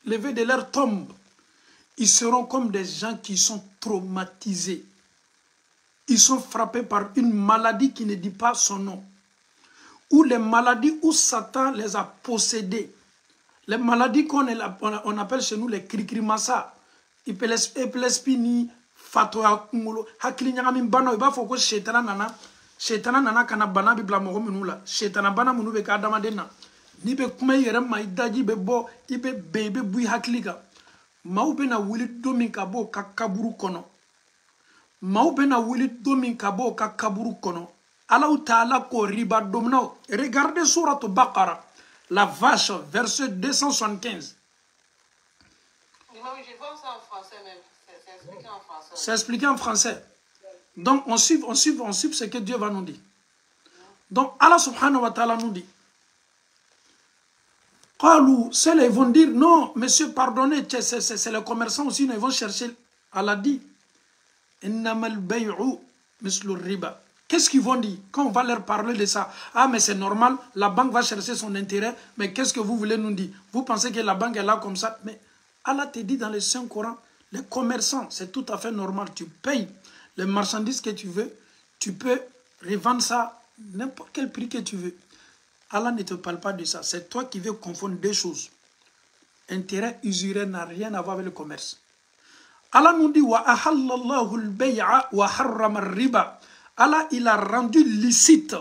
lever de leur tombe, ils seront comme des gens qui sont traumatisés. Ils sont frappés par une maladie qui ne dit pas son nom. Ou les maladies où Satan les a possédés. Les maladies qu'on appelle chez nous les krikrimasa, epilespini, fatoya kungolo, hakili nyangami bana, iba foko shetana nana kana bana bi blamo minula, shetana bana munu be kadama dena. Ni be kuma yere ma idaji be bo, ibe bebe bui hakiliga. Mau be na wili domin kabo kakaburu kono. Mau be na wili domin kabo kakaburu kono. Allah Ta'ala ko riba domno. Regardez sourate Baqara, la vache, verset 275. Je vois ça en français même. C'est expliqué en français. C'est expliqué en français. Donc on suit ce que Dieu va nous dire. Donc Allah subhanahu wa ta'ala nous dit. Ceux-là, ils vont dire, non, monsieur, pardonnez, c'est les commerçants aussi, ils vont chercher. Allah dit, qu'est-ce qu'ils vont dire quand on va leur parler de ça? Ah, mais c'est normal, la banque va chercher son intérêt, mais qu'est-ce que vous voulez nous dire? Vous pensez que la banque est là comme ça? Mais Allah te dit dans le Saint-Coran, les commerçants, c'est tout à fait normal, tu payes les marchandises que tu veux, tu peux revendre ça, n'importe quel prix que tu veux. Allah ne te parle pas de ça. C'est toi qui veux confondre deux choses. Intérêt usuraire n'a rien à voir avec le commerce. Allah nous dit wa ahallallahu al-bay'a wa harrama ar-riba. Allah, il a rendu licite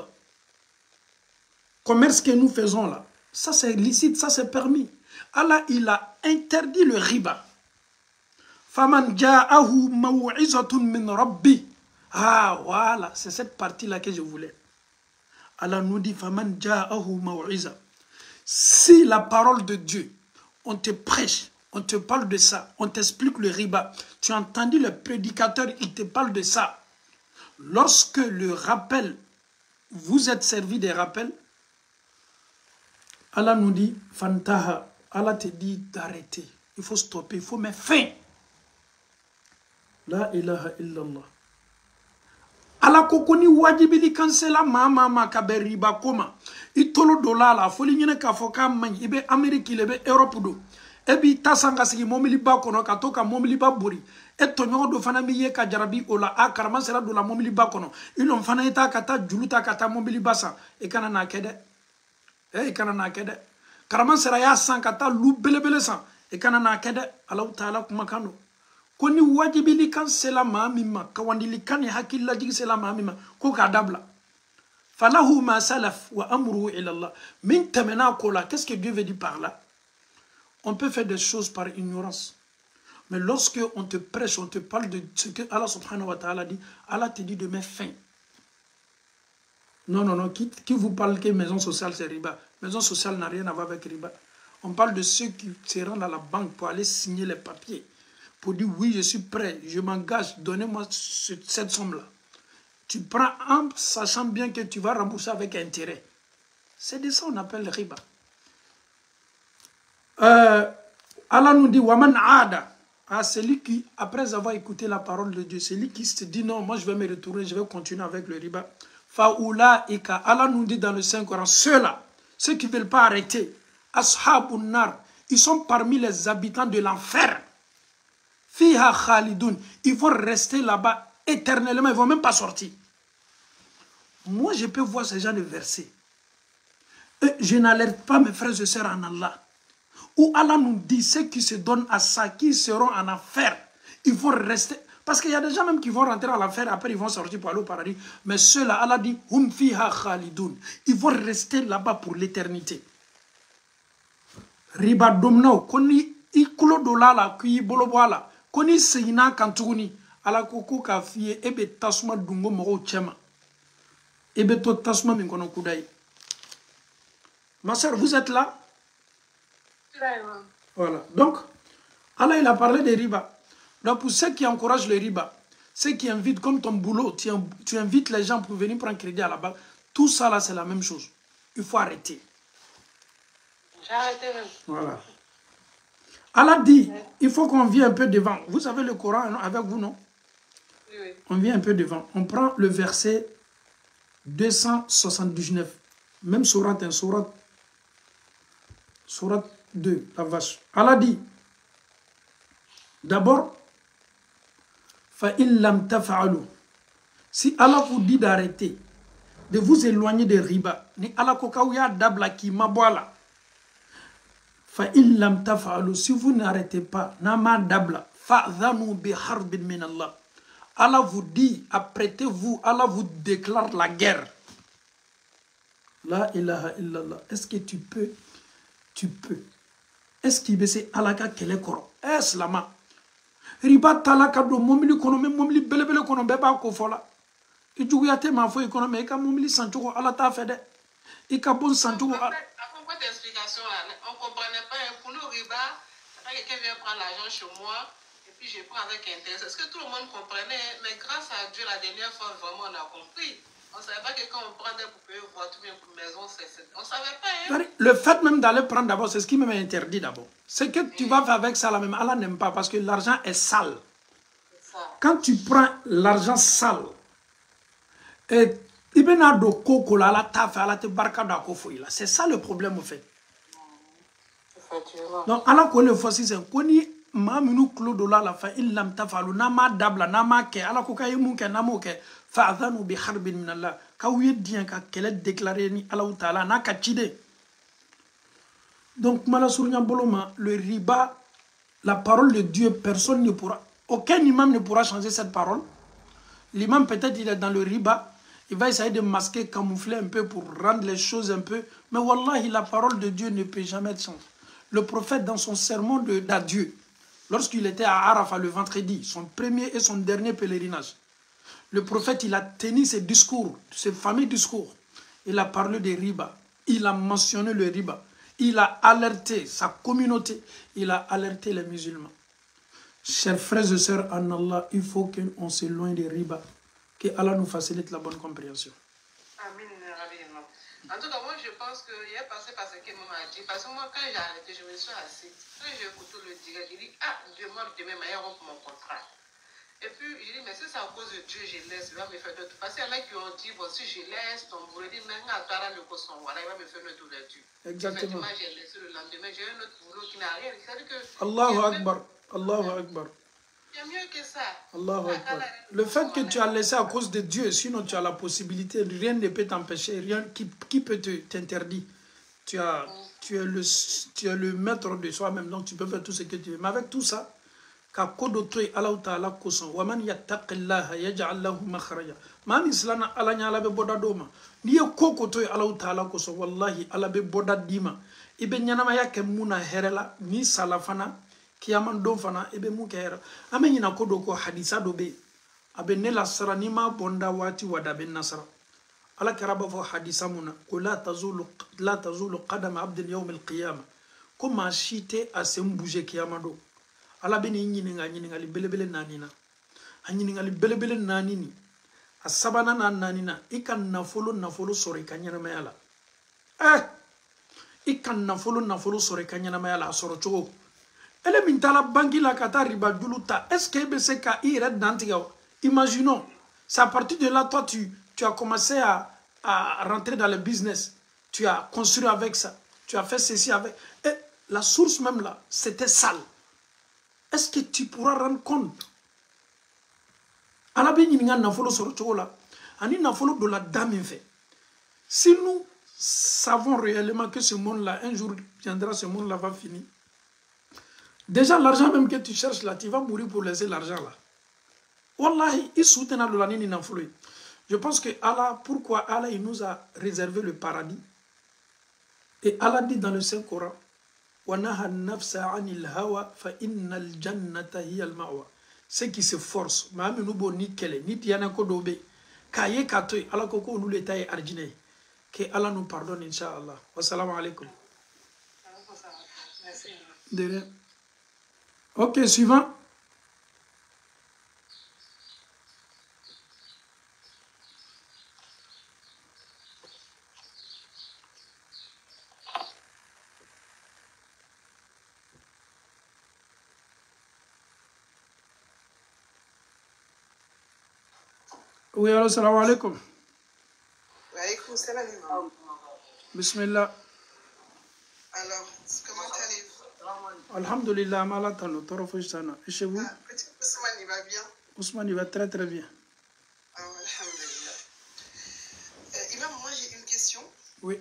commerce que nous faisons là. Ça c'est licite, ça c'est permis. Allah, il a interdit le riba. Faman ja'ahu maw'izatun min rabbi. Ah voilà, c'est cette partie là que je voulais. Allah nous dit faman ja'ahu maw'iza. Si la parole de Dieu, on te prêche, on te parle de ça, on t'explique le riba, tu as entendu le prédicateur, il te parle de ça. Lorsque le rappel, vous êtes servi des rappels, Allah nous dit, Fantaha, Allah te dit d'arrêter, il faut stopper, il faut mettre fin. La ilaha illallah. Allah kokoni wajibili kansela mama kabe riba koma. Itolo dollar la foli nyene ka foka man ibe Amerique lebe Europe do. Ebi tasanga sigi momili ba kono ka toka momili ba buri. Eto nyogo do fana mi ye ka jarabi ola a karama sera do la momili ba kono. Ilon fana ita kata juluta kata momili basa. E kana na kede. E kana na kede. Karama sera ya san kata lu belebele san. E kana na kede. Allah Taala kuma kano. Koni wajibili kan sela maamima kawandili kan hakilla jigi sela maamima ko ka dabla. Falahu ma salaf wa amruhu ila Allah. Min tamena kola, qu'est-ce que Dieu veut dire par là? On peut faire des choses par ignorance. Mais lorsque on te prêche, on te parle de ce que Allah subhanahu wa ta'ala dit, Allah te dit de mettre fin. Non, non, non, qui vous parle que maison sociale c'est riba? Maison sociale n'a rien à voir avec riba. On parle de ceux qui se rendent à la banque pour aller signer les papiers. Pour dire oui, je suis prêt, je m'engage, donnez-moi cette somme-là. Tu prends en sachant bien que tu vas rembourser avec intérêt. C'est de ça qu'on appelle le riba. Allah nous dit, Waman Aada, celui qui, après avoir écouté la parole de Dieu, celui qui se dit non, moi je vais me retourner, je vais continuer avec le riba. Faoula Ika, Allah nous dit dans le Saint-Coran, ceux-là, ceux qui ne veulent pas arrêter, Ashabun Nar, ils sont parmi les habitants de l'enfer. Fiha Khalidoun, ils vont rester là-bas éternellement, ils ne vont même pas sortir. Moi, je peux voir ces gens de versets. Et je n'alerte pas mes frères et sœurs en Allah. Où Allah nous dit, ceux qui se donnent à ça, qui seront en enfer, ils vont rester. Parce qu'il y a des gens même qui vont rentrer à l'enfer, après ils vont sortir pour aller au paradis. Mais ceux-là, Allah dit, hum fiha khalidoun. Ils vont rester là-bas pour l'éternité. Riba domnao, koni ikulo dolala, kuyi boloboala. Koni seina kantouni, ala koko ka fiye, ebe tasuma dungo moro chema. Ebe to tasuma minkono kudai. Ma soeur, vous êtes là? Voilà. Donc, Allah il a parlé des riba. Donc pour ceux qui encouragent le riba, ceux qui invitent comme ton boulot, tu invites les gens pour venir prendre crédit à la banque, tout ça là c'est la même chose. Il faut arrêter. J'ai arrêté même. Voilà. Allah dit, il faut qu'on vienne un peu devant. Vous avez le Coran avec vous, non? Oui, oui. On vient un peu devant. On prend le verset 279. Même sourate, sourate 2, la vache. Allah dit, d'abord, si Allah vous dit d'arrêter, de vous éloigner des riba, ni Allah kokawya dabla ki maboala. Si vous n'arrêtez pas, Allah vous dit, apprêtez-vous, Allah vous déclare la guerre. La ilaha illallah. Est-ce que tu peux? Tu peux. Est-ce qu'il c'est Allah qui est koro? Est-ce lama? Riba talaka do momili kono me momili belebele kono beba ko fola. Ijuguyate ma fo ikono me ka momili santuko Allah ta fait de. Ika bon santuko. Pourquoi t'explication là? On ne comprenait pas. Pour le riba, quelqu'un vient prendre l'argent chez moi et puis je prends avec intérêt. Est-ce que tout le monde comprenait? Mais grâce à Dieu, la dernière fois, vraiment, on a compris. On ne savait pas que quand on prendait pour payer une voiture, bien pour maison, on ne savait pas. Hein? Le fait même d'aller prendre d'abord, c'est ce qui m'est interdit d'abord. C'est que tu vas faire avec ça, là même, Allah n'aime pas parce que l'argent est sale. Quand tu prends l'argent sale, et c'est ça le problème au fait. Donc Allah connaît aussi c'est koni ma minu klo dola la fa illam tafalu nama dabla nama ke Allah ko kay mun ke namo ke fa'adhanu bi harbin min Allah Kaouye dien ka qu'elle déclaré ni Allah Ta'ala n'a qu'à chide. Donc, Malasournia Boloma, le riba, la parole de Dieu, personne ne pourra, aucun imam ne pourra changer cette parole. L'imam, peut-être, il est dans le riba, il va essayer de masquer, camoufler un peu pour rendre les choses un peu. Mais wallahi, la parole de Dieu ne peut jamais être changée. Le prophète, dans son sermon d'adieu, lorsqu'il était à Arafat le vendredi, son premier et son dernier pèlerinage, le prophète, il a tenu ses discours, ses fameux discours. Il a parlé de riba. Il a mentionné le riba. Il a alerté sa communauté. Il a alerté les musulmans. Chers frères et sœurs en Allah, il faut qu'on s'éloigne des riba. Que Allah nous facilite la bonne compréhension. Amin. En tout cas, moi, je pense qu'il est passé par ce que maman a dit. Parce que moi, quand j'ai arrêté, je me suis assise. Quand j'ai écouté le direct, j'ai dit, ah, demain, il rompt mon contrat. Et puis, j'ai dit, mais si c'est à cause de Dieu, je laisse, il va me faire d'autres. Parce qu'il y en a qui ont dit, bon, si je laisse ton boulot, il dit, mais à toi, là, le cochon, voilà, il va me faire une ouverture. Exactement. Effectivement, j'ai laissé le lendemain, j'ai un autre boulot qui n'a rien. C'est-à-dire que. Allahu Akbar. Allahu Akbar. Il y a mieux que ça. Allahu Akbar. Le fait que tu as laissé à cause de Dieu, sinon tu as la possibilité, rien ne peut t'empêcher, rien qui peut t'interdire. Tu es le maître de soi-même, donc tu peux faire tout ce que tu veux. Mais avec tout ça, ka kodo toy Allah Ta'ala koson wa man yattaqillaha yaj'al lahu makhraja man islana ala nyala be boda doma ni ye koko toy Allah Ta'ala koson wallahi ala be boda dima ibe nyanama yake muna herela ni salafana kiyaman do fana ibe mu kera amenyina kodo ko hadisa do be abe ne la sara ni ma bonda wati wada be nasara ala karaba fo hadisa muna ko la tazulu qadam abd yawm al-qiyamah kuma shite asem bouger kiyamado ala beni ñiningali belebele nanina a ñiningali belebele nanini a sabana na nanina i ka nafolo soro i ka ɲɛnamaya la i ka nafolo soro i ka ɲɛnamaya la a sɔrɔ cogo ele min taala banki la ka taa riba julu ta est ce que i be se ka i yɛrɛ dantigɛ wa imaginons c'est à partir de là toi tu as commencé à rentrer dans le business, tu as construit avec ça, tu as fait ceci avec et la source même là c'était sale. Est-ce que tu pourras rendre compte? Si nous savons réellement que ce monde-là, un jour viendra, ce monde-là va finir. Déjà, l'argent même que tu cherches là, tu vas mourir pour laisser l'argent là. Wallahi, je pense que Allah, pourquoi Allah il nous a réservé le paradis? Et Allah dit dans le Saint-Coran, ceux qui se forcent, que Allah nous pardonne, Inch'Allah. Wassalamu alaikum. De rien. Ok, suivant. Oui, alors, salam alaikum. Alaykoum salam. Bismillah. Alors, comment allez-vous? Alhamdulillah, malatano, torofustana. Et chez vous? Petit Ousmane, il va bien? Ousmane, il va très très bien. Ah, alhamdulillah. Imam, moi j'ai une question. Oui.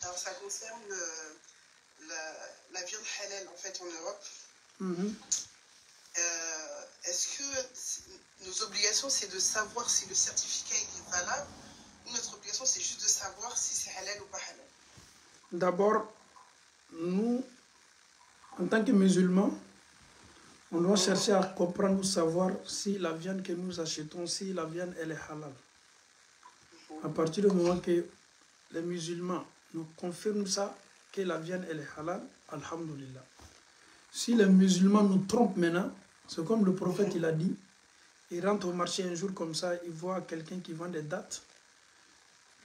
Alors, ça concerne la viande halal en fait en Europe. Est-ce que nos obligations c'est de savoir si le certificat est valable ou notre obligation c'est juste de savoir si c'est halal ou pas halal? D'abord, nous, en tant que musulmans, on doit chercher à comprendre, savoir si la viande que nous achetons, si la viande elle est halal. À partir du moment que les musulmans nous confirment ça, que la viande elle est halal, alhamdulillah. Si les musulmans nous trompent maintenant, c'est comme le prophète il a dit, il rentre au marché un jour comme ça, il voit quelqu'un qui vend des dattes.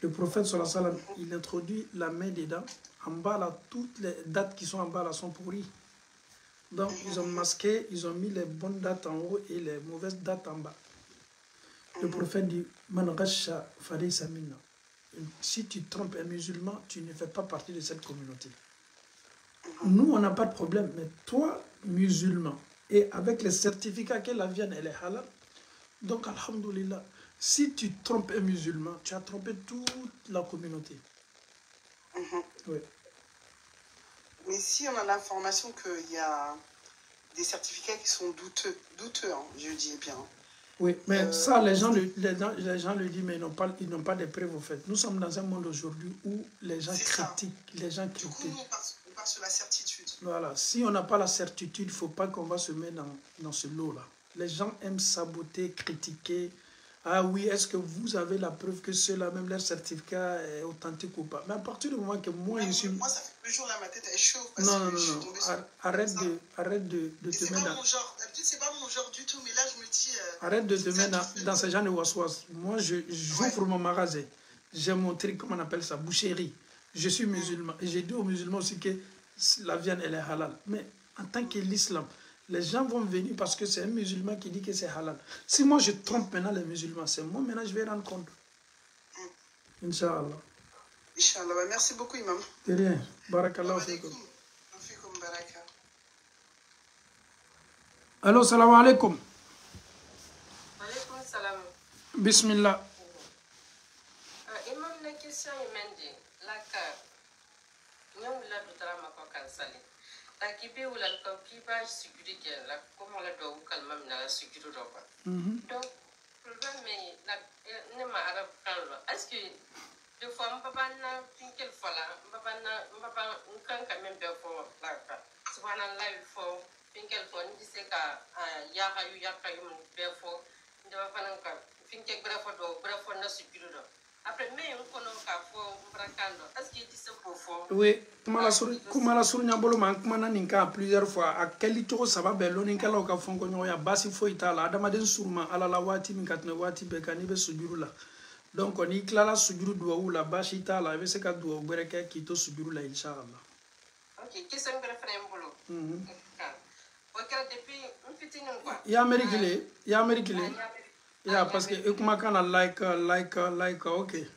Le prophète sallallahu alayhi wa sallam, il introduit la main dedans. En bas là, toutes les dattes qui sont en bas là sont pourries. Donc ils ont masqué, ils ont mis les bonnes dattes en haut et les mauvaises dattes en bas. Le prophète dit, Man ghasha falaysa minna. Si tu trompes un musulman, tu ne fais pas partie de cette communauté. Nous, on n'a pas de problème, mais toi, musulman, et avec les certificats que la viande elle est halal, donc alhamdulillah. Si tu trompes un musulman, tu as trompé toute la communauté. Oui. Mais si on a l'information qu'il y a des certificats qui sont douteux hein, je dis bien. Oui, mais ça, les gens le disent, mais ils n'ont pas de preuves au fait. Nous sommes dans un monde aujourd'hui où les gens critiquent. Les gens critiquent. Du coup, nous, on part sur la certitude. Voilà, si on n'a pas la certitude, il ne faut pas qu'on va se mettre dans ce lot-là. Les gens aiment saboter, critiquer. Ah oui, est-ce que vous avez la preuve que ceux-là, même leur certificat est authentique ou pas? Mais à partir du moment que moi, je suis... Moi, ça fait 2 jours là, ma tête est chaude. Non. Arrête de te mettre dans... D'habitude, c'est pas mon genre du tout, mais là, je me dis... Arrête de te mettre dans ce genre de waswas. Moi, j'ouvre mon magasin. J'ai montré, comment on appelle ça, boucherie. Je suis musulman. Et j'ai dit aux musulmans aussi que la viande, elle est halal. Mais en tant que l'islam, les gens vont venir parce que c'est un musulman qui dit que c'est halal. Si moi je trompe maintenant les musulmans, c'est moi maintenant je vais rendre compte. Inch'Allah. Inch'Allah. Merci beaucoup, Imam. De rien. Barakallahu fikum. Allô, salam alaikum. Alaikum salam. Bismillah. Imam, la question est mendée. La carte. Nous, la doutra ma kansali. La kibe ou la kiba sécurité la comment la doit ou calme la sécurité d'opa. Donc problème est la ne ma arabe kallo. Est-ce que de fois papa na quelle fois là papa quand même bien pour la carte. Subhanallah il faut quelle fois ni c'est ka ya kayu mon bien fort. De va faire un cas. Finkel brefo na sécurité. Après, mais on connaît qu'à fond, est-ce qu'il dit ça pour fond? Oui, comme la souris bolo man ninka plusieurs fois à quel tour ça va bello ninka la ka fon ko nyoya basi fo itala adama den surma ala la wati min katne wati be kanibe sujuru la donc on y clara sujuru do ou la bashi itala be se ka do bereke ki to sujuru la inshallah. OK, qu'est-ce que vous faites bolo? OK, depuis un petit nom quoi. Ya amerikile ya parce que ekuma kana like OK. Depuis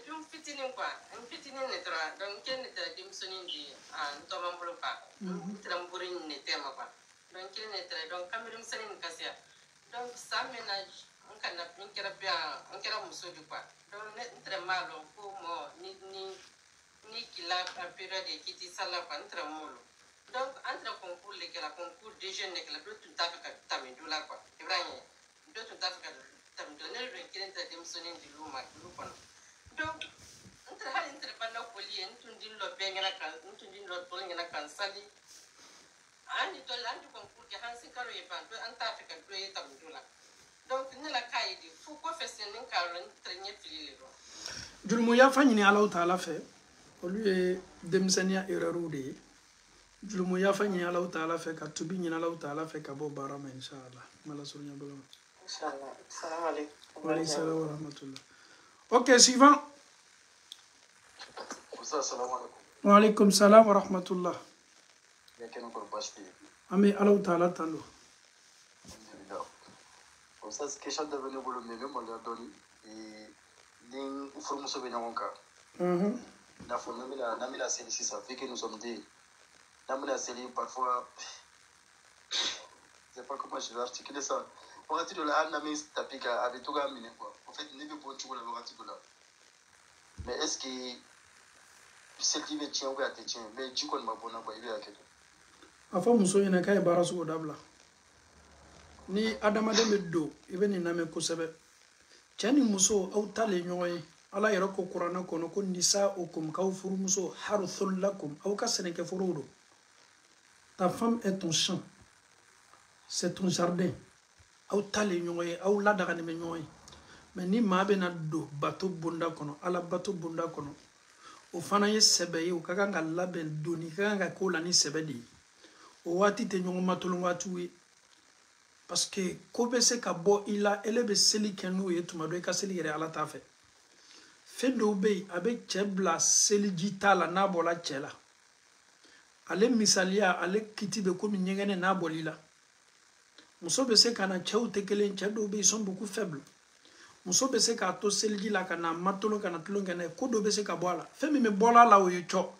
un petit nom quoi, un petit nom n'est pas donc quel est démissionné dit en tomant bolo pas. Trambourine n'est pas quoi. Donc quel est donc caméra saline kasia. Donc ça ménage on kana une kera on kera muso du quoi. Donc n'est très mal pour moi ni qu'il a un période qui dit ça là pas très mal. Donc, entre concours, les concours des jeunes, les deux tout à fait tamidula quoi. C'est vrai, deux tout à fait tamidula, le qui est démissionné du Luma. Donc, entre les panneaux poliés, nous disons le bien, nous disons le polling, la cansali. Un du concours qui a un cinquante et vingt, un tafika, deux tamidula. Donc, nous la caille du fou, quoi fait ce n'est qu'à l'entraîner fili. Julmouya Fanny à l'autre à la fait. Au lieu de démissionner erreur ou des. Julumu ya fanyi ala utala fe ka tubi nyina ala utala fe ka bo barama inshallah mala sunya bolo inshallah salam alaikum wa alaykum wa rahmatullah. OK, suivant. Assalamu alaikum. Wa alaykum salam wa rahmatullah. Yakena ko bashti ami ala utala tando comme ça c'est question de venir bolo mais même on l'a donné et din formuso be nyamonka na fo namila c'est ici ça fait que nous sommes des la série parfois je sais pas comment je vais articuler ça on va dire là na mis tapika avec tout gars mine quoi en fait ne veut pas tu la article là mais est-ce que c'est qui veut tiens ou à tien mais du coup ma bonne quoi il est à quelque afa muso ina kay barasu dabla ni adama de meddo ibeni na me ko sebe chani muso au tale nyoy ala yaro ko qur'ana ko no ko nisa ukum kaw furu muso harthul lakum au kasene ke furudo. Ta femme est ton champ. C'est ton jardin. Aw tale nyoy aw la daga ni nyoy. Mais ni mabe na do bateau bunda kono ala bateau bunda kono. O fana ye sebe ye o kaka nga label doni kaka nga ko la ni sebe di. O wati te nyongo matulungu atuwe. Parce que ko be se ka bo ila ele be seli kenu ye tuma do ka seli yere ala ta fe. Fendo be abe chebla seli jitala na bola chela. Ale misalia ale kitibe komi nyengene na bolila muso be se kana cheu tekelen chedo be sont beaucoup faibles muso be se ka to selji la kana matolo kana tulongene ko do be se ka bola femi me bola la o yocho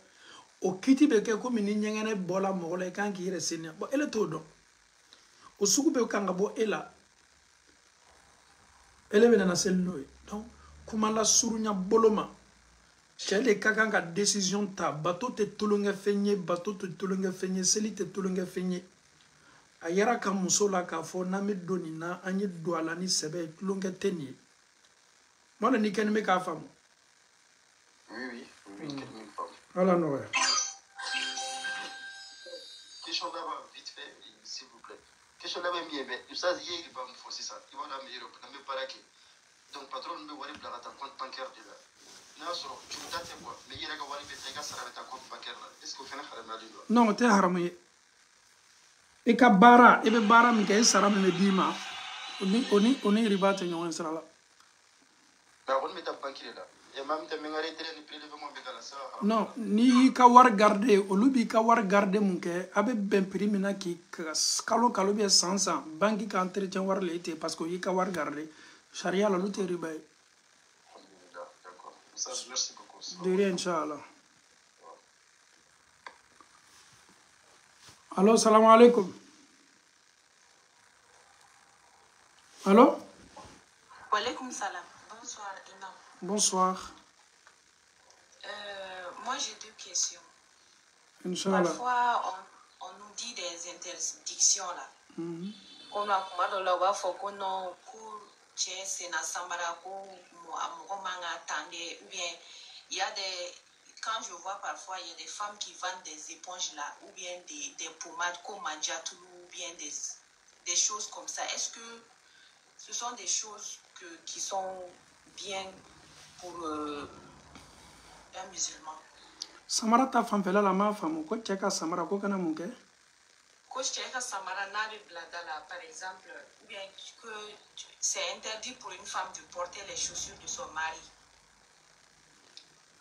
o kitibe ke komi nyengene bola mogole kan ki resenia bo ele todo o suku be kanga bo ela ele bena na selno donc kuma la surunya boloma chele kaka ka décision ta bateau te tolonga fenye bateau te tolonga fenye seli te tolonga fenye ayara ka musola ka fo na me doni na anye douala ni sebe tolonga teni mona ni ken me ka fam oui ken me fam voilà no ouais. Question d'abord vite fait s'il vous plaît question d'abord bien mais ça il va me forcer ça il va la meilleure na me paraké donc patron me wari bla ta compte bancaire de là na so tu date quoi mais il y a ka wari be ga sara ta compte bancaire là est-ce que fena haram ali do non te haram e ka bara e be bara mi kay sara me dima oni riba te nyon sara la ba on me ta banquier là et mam te me ngare tere ni prélèvement be kala ça non ni ka war garder olubi ka war garder mun ke abe ben prime na ki kalo kalo be 100 banki ka entretien war le te parce que yi ka war garder sharia la lu te riba d'accord ça merci beaucoup de rien inchallah allo salam alaikum allo wa alaikum salam. Bonsoir, Imam. Bonsoir. Moi, j'ai deux questions. Inch'Allah. Parfois, on nous dit des interdictions là. Comme a kuma dɔ la u b'a fɔ ko non ko cɛ senna samara ko mɔgɔ man ka tan dɛ ou bien il y a des quand je vois parfois il y a des femmes qui vendent des éponges là ou bien des pommades comme Manjatulu ou bien des choses comme ça. Est-ce que ce sont des choses qui sont bien pour un musulman? Samara ta fanfɛla la ma faamu ko cɛ ka samara ko kana mun kɛ? Ko cɛ ka samara n'a bɛ bila da la par exemple ou bien que c'est interdit pour une femme de porter les chaussures de son mari.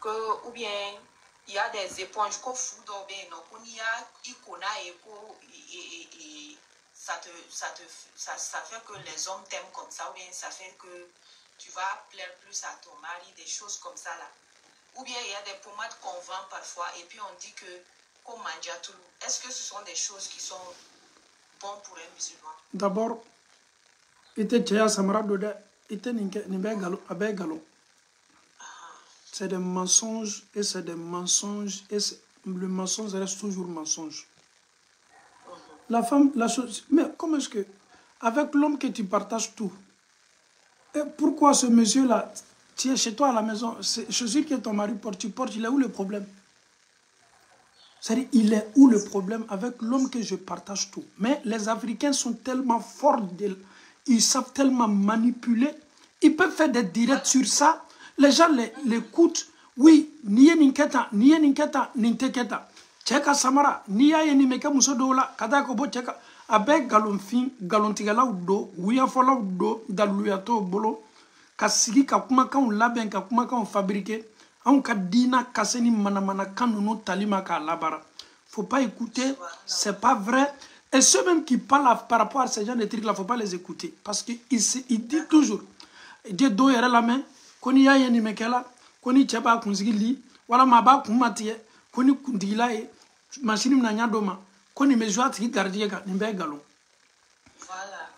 Que ou bien il y a des éponges ko fu dɔ bɛ yen nɔ ko n'i y'a i ko n'a ye ko ça fait que les hommes t'aiment comme ça ou bien ça fait que tu vas plaire plus à ton mari, des choses comme ça là. Ou bien il y a des pommades qu'on vend parfois et puis on dit que comme Manjatulu. Est-ce que ce sont des choses qui sont bonnes pour un musulman? D'abord, ite cɛya samara do dɛ ite nin bɛ galon a bɛ galon. C'est des mensonges et c'est des mensonges et le mensonge reste toujours mensonge. La femme, la chose, mais comment est-ce que avec l'homme que tu partages tout, et pourquoi ce monsieur-là, tu es chez toi à la maison, c'est chaussures que ton mari porte, tu portes, il est où le problème? C'est-à-dire, il est où le problème avec l'homme que je partage tout? Mais les Africains sont tellement forts, ils savent tellement manipuler, ils peuvent faire des directs sur ça, les gens l'écoutent, oui, niye ninketa, ninteketa, tcheka samara, niya ye nimeke muso dola, kada ko bo tcheka, abe galonfin, galontigala do, ouya fola do, daluyato bolo, kasigi ka kumakan laben ka kumakan fabriquer. On ka dina kaseni manamana kanunu talima ka labara. Faut pas écouter, c'est pas vrai. Et ceux même qui parlent par rapport à ces gens de trucs là, faut pas les écouter. Parce qu'ils disent toujours, Dieu do yere la main, koni ya yeni mekela, koni cheba kunzigi li, wala maba kumatie, koni kundila e, machine mnanya doma, koni mejua tiki gardie ka, nimbe galon.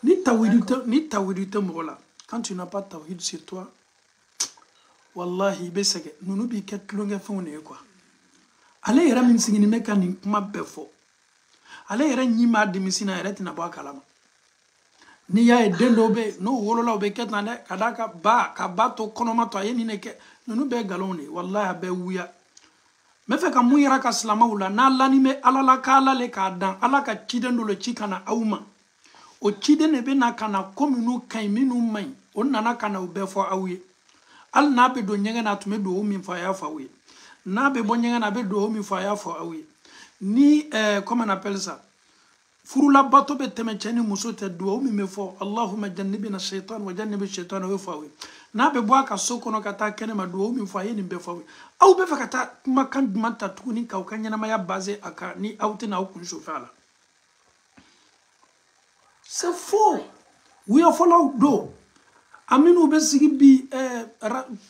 Ni tawidite mrola. Quand tu n'as pas tawhid sur toi, wallahi besege nunu bi ket longe fone quoi ale yera min singini mekani kuma befo ale yera nyima demisina yera tina bo kalama ni ya dendo be no wolola be ket na kadaka ba ka bato konoma to ayeni neke nunu be galone wallahi be wuya me fe ka mu yera ka salama wula na lani me alala kala le ka dan ala ka chidendo le chikana awuma o chidene be na kana komunu kaiminu mai on nana kana befo awuye al na be do nyanga na tume do mi fa ya fa we na be bo nyanga na be do mi fa ya fa we ni comment on appelle ça furula bato be teme chani muso te do mi me fo allahumma jannibna shaytan wa jannib ash-shaytan wa fa we na be bo aka sokono kata kene ma do mi fa yeni be fa we au be fa kata makan manta tukuni ka ukanya na maya base aka ni auti na ukun shofala c'est faux we are follow do Aminu besigi bi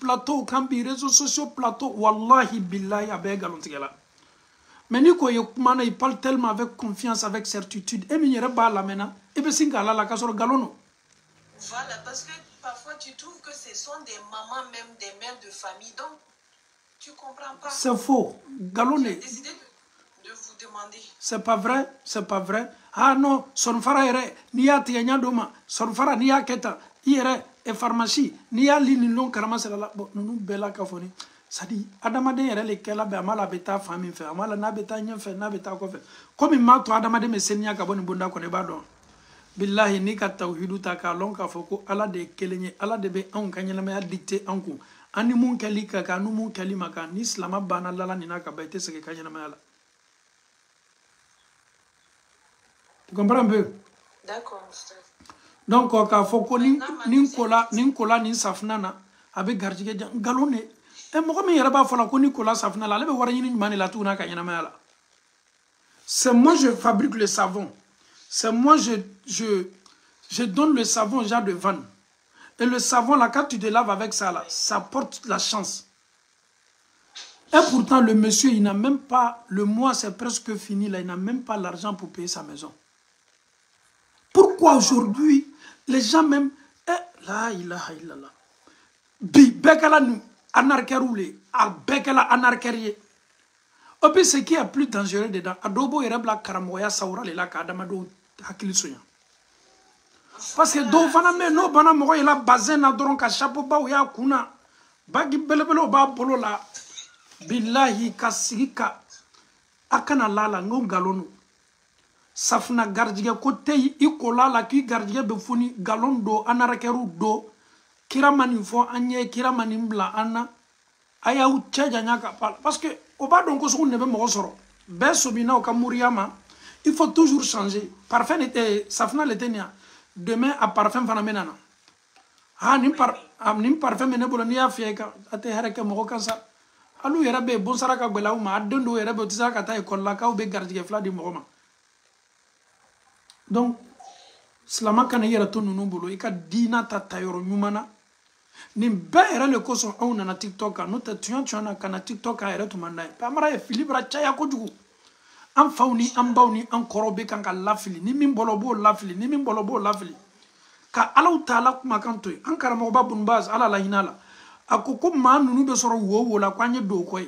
plateau kambi réseaux sociaux plateau wallahi billahi abe galontigela mais ni ko yekuma il parle tellement avec confiance avec certitude et mi yere ba la mena e be singa la kasoro galono voilà parce que parfois tu trouves que ce sont des mamans, même des mères de famille. Donc, tu comprends pas. C'est faux. Galonné. J'ai décidé de vous demander. C'est pas vrai, c'est pas vrai. Ah non, son fara ere, ni ya tienya doma, son fara ni ya keta, ire e pharmacie, ni ya li ni long karama c'est la bon, nous bela kafoni. Ça dit, adamade ere le kela be amala beta famille fait, amala na beta nyen fait, na beta ko fait. Comme il m'a to adamade me senya ka boni bunda ko ne ba don. Billahi ni ka tawhidu ta ka lon ka foko ala de kelenye, ala de be an kanyela me ya dicter anku. Ani mun kali ka ka nu mun kali maka ni islama bana lala ni na ka ba ite se ke kanyela me ala. Tu comprends un peu? D'accord. Donc, quand faut que Nicolas ni safnana avec gardien galonné. Et moi, je ne sais pas Nicolas safnala. C'est moi je fabrique le savon. C'est moi je donne le savon genre de vanne. Et le savon là, quand tu te laves avec ça là, ça porte la chance. Et pourtant, le monsieur, il n'a même pas, le mois c'est presque fini là, il n'a même pas l'argent pour payer sa maison. Pourquoi aujourd'hui, les gens même... La ilaha illallah. Bi, bekala nu, anarkeroule, a bekala anarkerie. Et puis ce qui est plus dangereux dedans, adobo erebla karamoya saura le la kadamado hakilisoya. Parce que do fana me no bana mogo ila bazen na doron ka chapeau ba ya kuna. Bagi belebelo ba bolo la. Billahi kasika akana lala ngom galonu. Safna gardien côté ikola la qui gardien be foni galon do anarakeru do kiramani fo anye kiramani bla ana aya u tcheja nyaka pala parce que au bas donc so ne be mo soro be sobina o kamuriama il faut toujours changer parfum était safna letenia demain à parfum fana menana ha nim parfum mene bolo ni afieka ate hareke mo kansa alu yera be bon saraka gbela uma adondo yera be tisaka ta ikola ka u be gardien fla di mo. Donc, Slama kana yera to nunu bolo ika dina ta tayoro nyumana ni ba era le koso on na TikTok no ta tuana kana TikTok era to mandai pa mara e filibra chaya ko jugu am fauni am bawni an korobe kan ka lafili ni min bolo bo lafili ni min bolo bo lafili ka alaw taala kuma kan toy an karamo ba bun baz ala la hinala akoko ma nunu be soro wo la kwanye do koy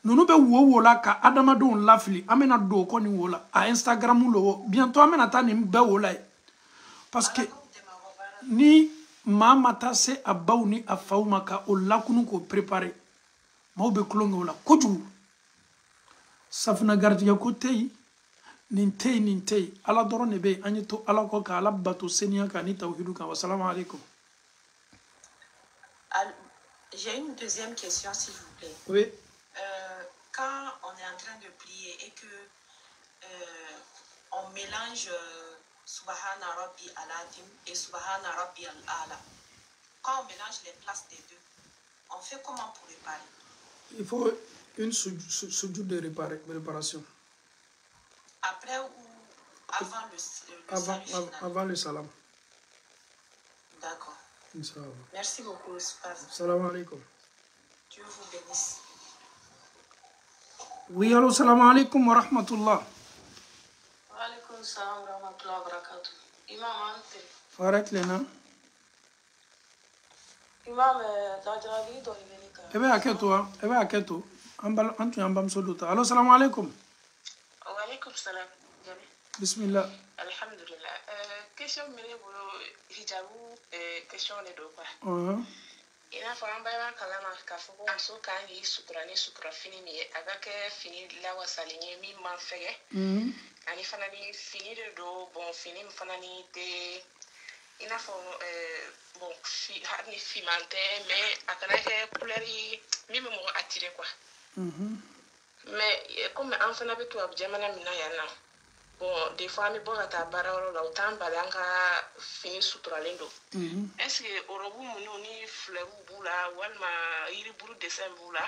nunu be wo la ka adama don lafili amena do ko ni wo la a Instagram lo bientôt amena ta ni be wo la parce que ni mama ta se abaw ni afawma ka o lakunu ko préparer ma be klongo la koju safna gardiya ko tey nin tey ala dorone be anito ala ko ka ala bato senia ka ni tawhidu ka wa salamu alaikum. J'ai une deuxième question s'il vous plaît. Oui. Quand on est en train de prier et que on mélange Subhana Rabbi al-Adim et Subhana Rabbi al-Ala, quand on mélange les places des deux, on fait comment pour réparer? Il faut une soudure de réparation. Après ou avant le salam final? Avant le salam. D'accord. Merci beaucoup, Spaz. Salam alaikum. Dieu vous bénisse. Oui, allô, salam alaikum wa rahmatullah. Wa alaikum salam wa rahmatullah wa barakatuh. Imam Ante. Farak lena. Imam, la jarabi do imenika. Ebe aketo. Antu yambam sodota. Allô, salam alaikum. Wa alaikum salam. Bismillah. Alhamdulillah. Question mene bolo hijabu question ne do quoi. Il n'a pas un kalama k'a fɔ ko muso kan k'i sutura ni sutura fini min ye a ka kɛ fini lawasalen ye min man fɛgɛ ani fana ni fini de don bon fini min fana ni tɛ i n'a fɔ bon hali ni fiman tɛ mais a kana kɛ couleur ye min bɛ mɔgɔ attirer quoi mais comme an fana bɛ tubabu jamana min na yan nɔ bon des fois an bɛ bɔ ka taa baarayɔrɔ la u t'an bali an ka fini suturalen don est-ce que orobu minnu ni fleurs b'u la walima yiriburu dessin b'u la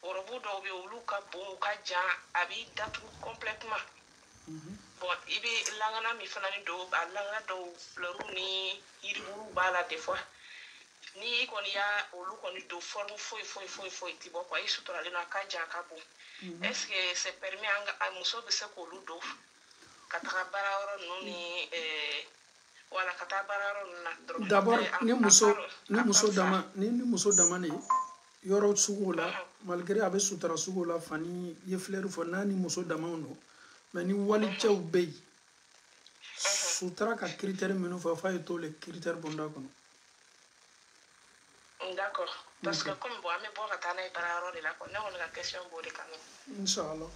orobu dɔw bɛ olu ka bon u ka jan a b'i datugu complètement bon i bɛ langana min fana ni don a langana dɔw fleurs ni yiriburu b'a la des fois ni i kɔni y'a olu kɔni don forme foyi ti bɔ quoi i suturalen don a ka jan a ka bon est-ce que c'est permis a muso bɛ se k'olu don ka taga baarayɔrɔ ninnu ni Voilà, d'abord ni muso dama ne yɔrɔ sugu la malgré a bɛ sutura sugu la fani ye fleur fɔ n'a ni muso damaw no mais ni wali cɛw bɛ yen sutura ka critère minnu fɔ f'a ye t'o le critère bonda kɔnɔ. D'accord, parce que comme bon, mais bon, attends, il parle de la connaît, on a la question pour les canaux. Inch'Allah.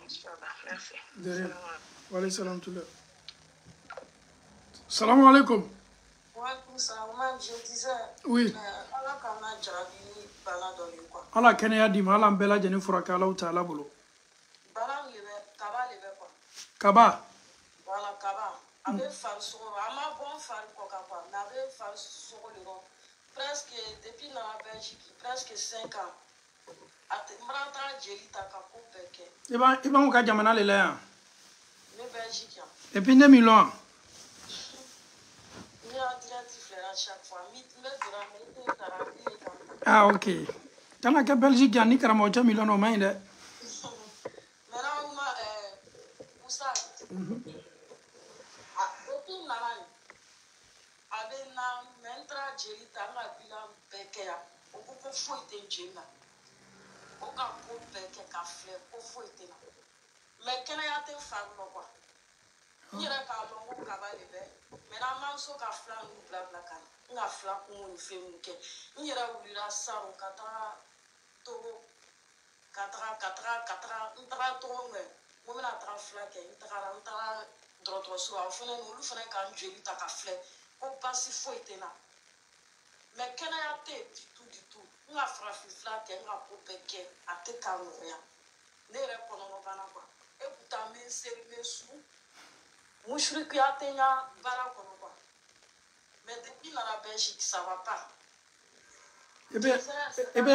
Inch'Allah, merci. De rien. Wa alayhi salam tula. Salam alaikum. Je disais, oui. Ala kɛnɛya di ma ala an bɛɛ lajɛlen furakɛ Alahu taala bolo. Kaba. Voilà, kaba. A bɛ fari sogo, a ma bɔ n fari kɔ kan quoi, mais a bɛ fari sogo de kɔ. Presque depuis nana Belgique, presque 5 ans. A tɛ n b'a taa jeli ta ka ko bɛɛ kɛ. I b'anw ka jamana de la yan. Ne Belgique yan. Et puis ne mi lɔn. Ne y'a direct filɛ à chaque fois. N bɛ donna mais i tɛ taara i ye kan. Ah ok. Kana kɛ Belgique yan ni karamɔgɔ cɛ mi lɔn o man ɲi dɛ. Maintenant ma Moussa. Depuis nana yen. A bɛ na mais n taara jeli ta n ka bilan bɛɛ kɛ yan. O ko ko foyi tɛ jeli la. O ka ko bɛɛ kɛ ka filɛ ko foyi tɛ na. Mais kɛnɛya tɛ fari la quoi. N yɛrɛ k'a dɔn ko kaba de bɛ. Maintenant n mamuso ka filan ninnu bila ka na. N ka filan kungo ni fɛn ninnu kɛ. N yɛrɛ wulila sisan ka taga Togo. Ka taga n taga Togo mɛ. N ko n bɛna taga filan kɛ. N taga dɔgɔtɔrɔso la. Olu fana ka n joli ta ka filɛ. Ko basi foyi tɛ na. Mais kɛnɛya tɛ yen du tout. N ka farafin fila kɛ n ka ko bɛɛ kɛ a tɛ ka nɔgɔya. Ne yɛrɛ kɔnɔna bana quoi. Et pourtant n bɛ n seri n bɛ su. Mushrikuya tɛ n ka baara kɔnɔ quoi. Mais depuis nana Belgique ça va pas. I bɛ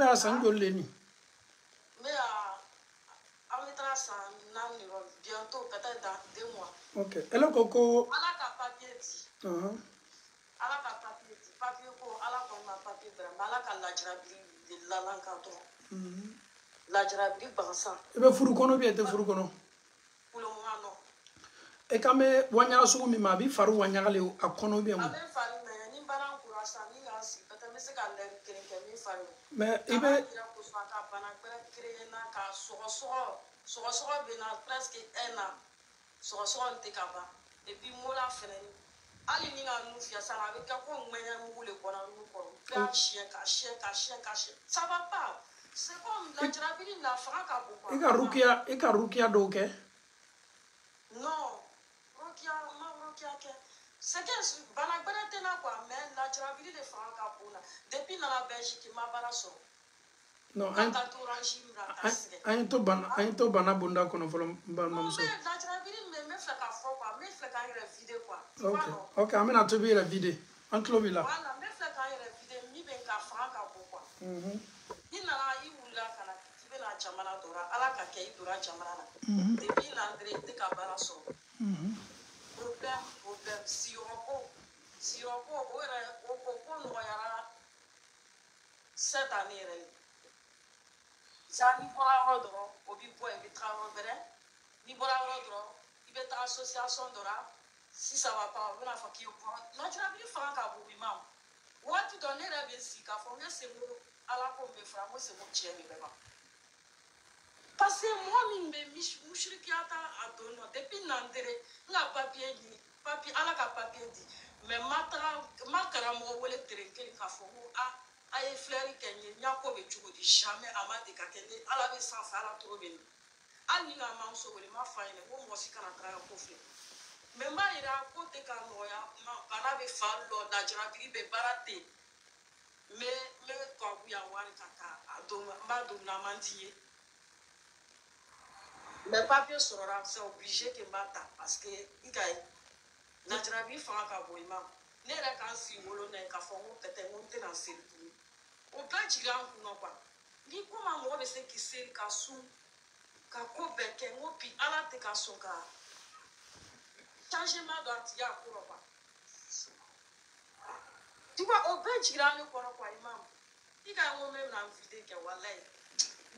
a san joli le ni? N bɛ an bɛ taga san 4 ɲɔgɔn bientôt peut-être dans 2 mois. Ok. Ele ko ko. Ala ka papier di. Ala ka papier di. Papier ko ala kɔni ma papier dira mais ala ka lajarabi de lalan kan dɔrɔn. Lajarabi bansan. I bɛ furu kɔnɔ bi i tɛ furu kɔnɔ? Pour le moment non. E kan bɛ waɲaga sugu min ma a bɛ fari waɲagale a kɔnɔ bɛ mun? A bɛ fari mais ni baara kura sa ni ka sigi peut-être n bɛ se ka lɛri kelen kɛ min fari. Mais i bɛ. Ka bana gbɛrɛ créer na ka sɔgɔsɔgɔ bɛ na presque 1 an. Sɔgɔsɔgɔ tɛ ka ban. Et puis mola fɛnɛ ni. Hali ni ka nu fiyɛ sa a bɛ kɛ ko ŋmɛɲɛ mugu le bɔra nu kɔrɔ. Bɛɛ siyɛn ka siyɛn. Ça va pas. C'est comme lajarabi la fanga ka bon quoi. I ka rukiya dɔw kɛ? Non. Rukiya kɛ. C'est que bana gbɛrɛ tɛ na quoi mais lajarabi de fanga ka bon na. Depuis nana Belgique ma baara sɔrɔ. Non, an ye to bana bonda kɔnɔ fɔlɔ n balimamuso. Ok, an bɛna tobi i yɛrɛ vide an tulo b'i la. I nana i wulila ka na i bɛna jamana dɔrɔn ala ka kɛ i donna jamana na. Depuis i na i tɛ ka baara sɔrɔ. Problème siyɔrɔko o yɛrɛ o ko nɔgɔyara 7 années yɛrɛ ye. N'i bɔra yɔrɔ dɔrɔn o b'i bɔ i bɛ taga yɔrɔ wɛrɛ n'i bɔra yɔrɔ dɔrɔn i bɛ taga association dɔ la si ça va pas u bɛna fɔ k'i bɔra lajarabi fanga ka bon i ma waati dɔ ne yɛrɛ bɛ sigi k'a fɔ n bɛ senko ala ko n bɛ fara n ko senko tiɲɛ de bɛ ma parce que mɔgɔ min bɛ musirikiya ta a don nɔ depuis nantere n ka papier ɲini ala ka papier di mais ma karamɔgɔ wele tere kelen k'a fɔ ko a ye filɛri kɛ n ye n y'a ko bɛ cogo di jamais a ma deli ka kɛ ne ala bɛ sanfɛ ala tɔgɔ bɛ nin hali ni ka mamuso wele n m'a fɔ a ɲɛna ko mɔgɔ si kana taga ko filɛ mais n b'a yira ko tɛ ka nɔgɔya bana bɛ fari lɔ lajarabi bɛ baara tɛ yen n bɛ tubabuya wari ka taa a don n b'a don na man di ye mais papier sɔrɔla c'est obligé que n b'a ta parce que i ka ye lajarabi fanga ka bon i ma ne yɛrɛ k'an sigi wolo na ye k'a fɔ n ko peut-être n ko n tɛna seli tuguni o bɛɛ jigin an kunna quoi ni ko ma mɔgɔ bɛ se k'i seli ka sun ka ko bɛɛ kɛ n ko bi ala tɛ ka sɔn ka changement don a tigi a ko la quoi tu vois o bɛɛ jigin an ne kɔnɔ quoi imam i ka n ko n bɛna n vide kɛ walayi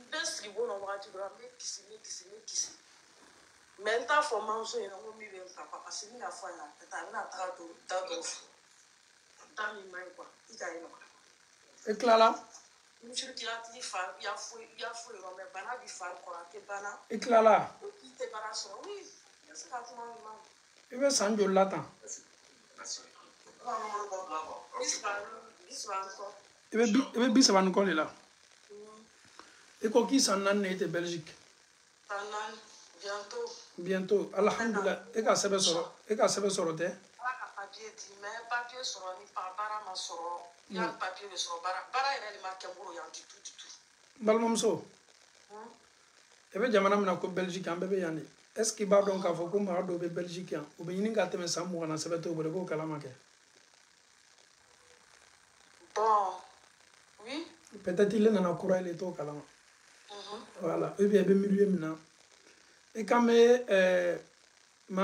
n bɛ sigi wolo na wagati dɔrɔn n bɛ kisi Mais ta formation est vraiment bien papa parce que la fois là, tu as un attaque dans mes mains quoi. Il a une. Et Clara? Monsieur qui a dit faire, il y a fouillé, mais bana du faire quoi, que bana. Et Clara? Il te balasse, oui. C'est pas tout le monde. Il veut s'en jouer là tant. Il veut bien savoir nous coller là. Et quoi qui s'en a été Belgique? Bientôt. Bientôt. Alhamdulillah. Et qu'à se faire et qu'à se faire sortir. Papier dit, mais papier sera ni par bara ma sera. Il y a papier de sera bara. Bara il est marqué pour y a du tout. Balmomso. Et bien jamana mina ko Belgique en bébé yandi. Est-ce qu'il va donc à faut qu'on m'a donné Belgique ou bien il n'y a pas de samour on a se fait au bout de Kalamake. Bon. Oui. Peut-être il est dans la cour il est au Kalama. Voilà. Et bien milieu maintenant. Et quand ma